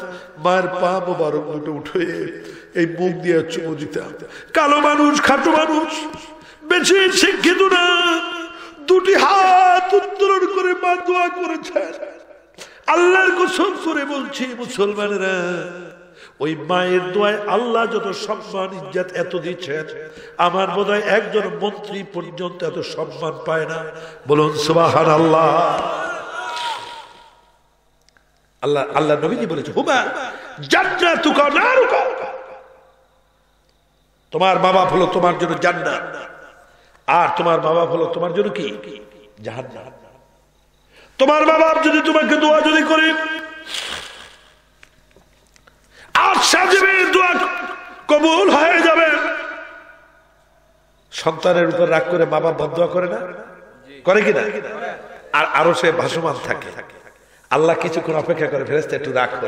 মায়ের পা মোবারক দুটো উঠে এই মুখ দিয়ে চুমু দিতাম। কালো মানুষ, খাটো মানুষ, বেঁচে শিক্ষিত না, দুটি হাত উত্তোলন করে মা দোয়া করেছেন। আল্লাহর কসম করে বলছি মুসলমানেরা, ওই মায়ের দোয়ায় আল্লাহ যত সম্মান ইজ্জত এত দিচ্ছেন, আমার বোধহয় একজন মন্ত্রী পর্যন্ত এত সম্মান পায় না। বলুন সুবহানাল্লাহ। আল্লাহ আল্লাহ নবীজি বলেছে, হুমা জান্নাতুকা নারুকা, তোমার মা বাপ হলো তোমার জন্য জান্নাত, আর তোমার মা বাপ হলো তোমার জন্য কি? জাহান্নাম। তোমার মা বাপ যদি তোমাকে দোয়া যদি করে, আর সাজবে দোয়া কবুল হয়ে যাবে। সন্তানের উপর রাগ করে মা বাপ বদদোয়া করে না? করে কিনা? আর আরো সে ভাসমান থাকে। আল্লাহ কিছুক্ষণ অপেক্ষা করে, ফেরেশতা একটু রাখো,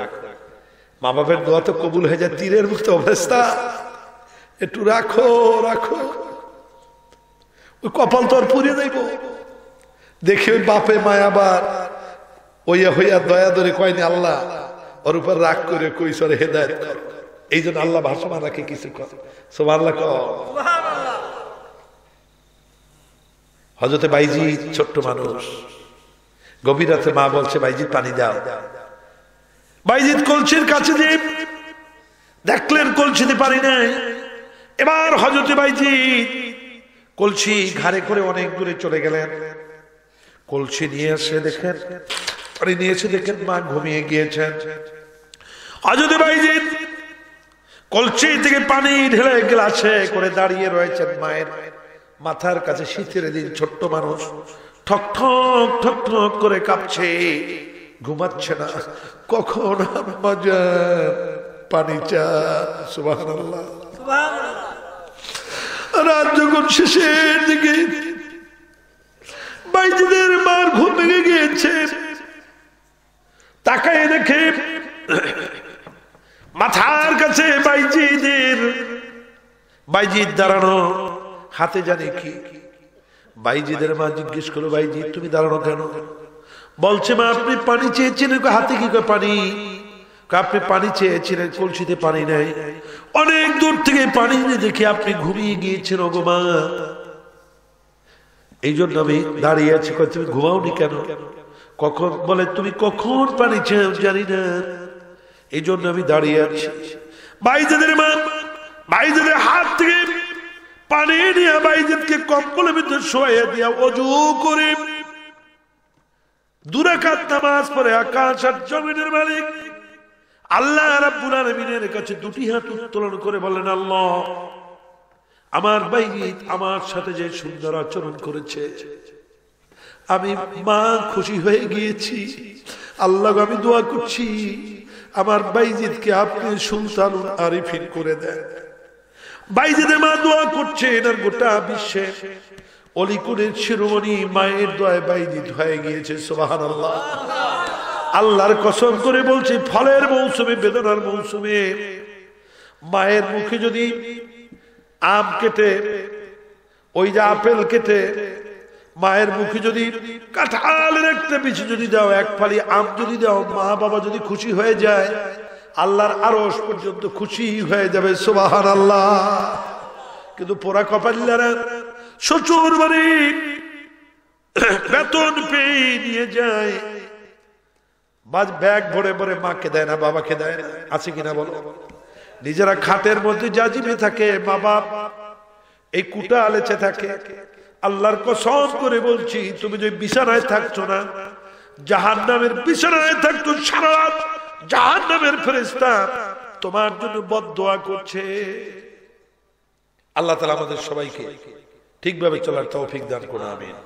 মা বাপের দোয়া তো কবুল হয়ে যায়, তীরের মতো অবস্থা, একটু রাখো রাখো, ওই কপাল তো আর পুড়িয়ে দেব। দেখি ওই বাপে মায়া আবার ওইয়া হইয়া দয়া ধরে কয়নি, আল্লাহ ওর উপর রাগ করে কইসরে হেদায়েত কর। এই জন্য আল্লাহ ভাসমান রাখে কিছু কর। সুবহানাল্লাহ। হযরতে বাইজিদ ছোট্ট মানুষ, গভীর রাতে মা বলছে বাইজিদ পানি দাও। বাইজিদ কলসির কাছে দিয়ে দেখলেন কলসিতে পানি নাই। এবার হযরতে বাইজিদ কলসি ঘাড়ে করে অনেক দূরে চলে গেলেন। কলসি নিয়ে এসে দেখেন, পানি নিয়ে এসে দেখেন মা ঘুমিয়ে গিয়েছেন। হযরতে বাইজিদ কলসি থেকে পানি ঢেলে গ্লাসে করে দাঁড়িয়ে রয়েছেন মায়ের মাথার কাছে। শীতের দিন, ছোট্ট মানুষ, ঠক ঠক ঠক ঠক করে কাঁপছে, ঘুমাচ্ছে না। কখন আম্মা জান পানি চান? সুবহানাল্লাহ। রাত যখন শেষের দিকে বাইজিদের মার ঘুম ভেঙে গিয়েছে, তাকায় দেখে মাথার কাছে বাইজিদ দাঁড়ানো, হাতে জানে কি। বাইজিদের মা জিজ্ঞেস করলো, বাইজিদ তুমি দাঁড়ানো কেন? বলছে মা আপনি পানি চেয়েছিলেন। হাতে কি করে পানি? আপনি পানি চেয়েছিলেন, কলসিতে পানি নাই, অনেক দূর থেকে পানি এনে দেখে আপনি ঘুমিয়ে গিয়েছেন ওগো মা, এই জন্য আমি দাঁড়িয়ে আছি। তুমি ঘুমাওনি কেন? কখন? বলে তুমি কখন পানি চেয়ে জানি না, এই জন্য আমি দাঁড়িয়ে আছি। বাইজিদের মা বাইজিদের হাত থেকে পানি নিয়ে বাইজিদকে কম্বলের ভিতরে শোয়াইয়া দিয়া ওযু করে 2 রাকাত নামাজ পড়ে আকাশ আর জমিনের মালিক আল্লাহ রাব্বুল আলামিনের কাছে 2টি হাত উত্তোলন করে বলেন, আল্লাহ আমার বাইজিদ আমার সাথে যে সুন্দর আচরণ করেছে, আমি মা খুশি হয়ে গিয়েছি। আল্লাহ আমি দোয়া করছি আমার বাইজিদকে আপনি সুলতানুল আরিফিন করে দেন। বাইজিদের মা দোয়া করছে, এনার গোটা বিশ্বে অলিকুলের শিরোমণি মায়ের দোয়ায় বাইজিদ হয়ে গিয়েছে। সুবহানাল্লাহ। আল্লাহর কসম করে বলছি, ফলের মৌসুমে, বেদনার মৌসুমে মায়ের মুখে যদি আম কেটে, ওই যে আপেল কেটে মায়ের মুখে যদি কাঁঠালের একটা বিচি যদি দাও, এক ফালি আম যদি দাও, মা বাবা যদি খুশি হয়ে যায়, আল্লাহর আরশ পর্যন্ত খুশি হয়ে যাবে। সুবহানাল্লাহ। কিন্তু পোড়া কপালিলারা শ্বশুর বাড়ি বেতন পেয়ে নিয়ে যায়, ব্যাগ ভরে ভরে মাকে দেয় না, বাবাকে দেয় না, আছে কিনা বলো? নিজেরা খাটের মধ্যে জাজিমে থাকে, মা বাপ এই কুটা আলেচে থাকে। আল্লাহর কসম করে বলছি, তুমি যে বিছানায় থাকছো না, জাহান্নামের বিছানায় থাকতো সারা রাত, জাহান্নামের ফেরেশতা তোমার জন্য বদদোয়া করছে। আল্লাহ তাআলা আমাদের সবাইকে ঠিকভাবে চলার তৌফিক দান করুন, আমিন।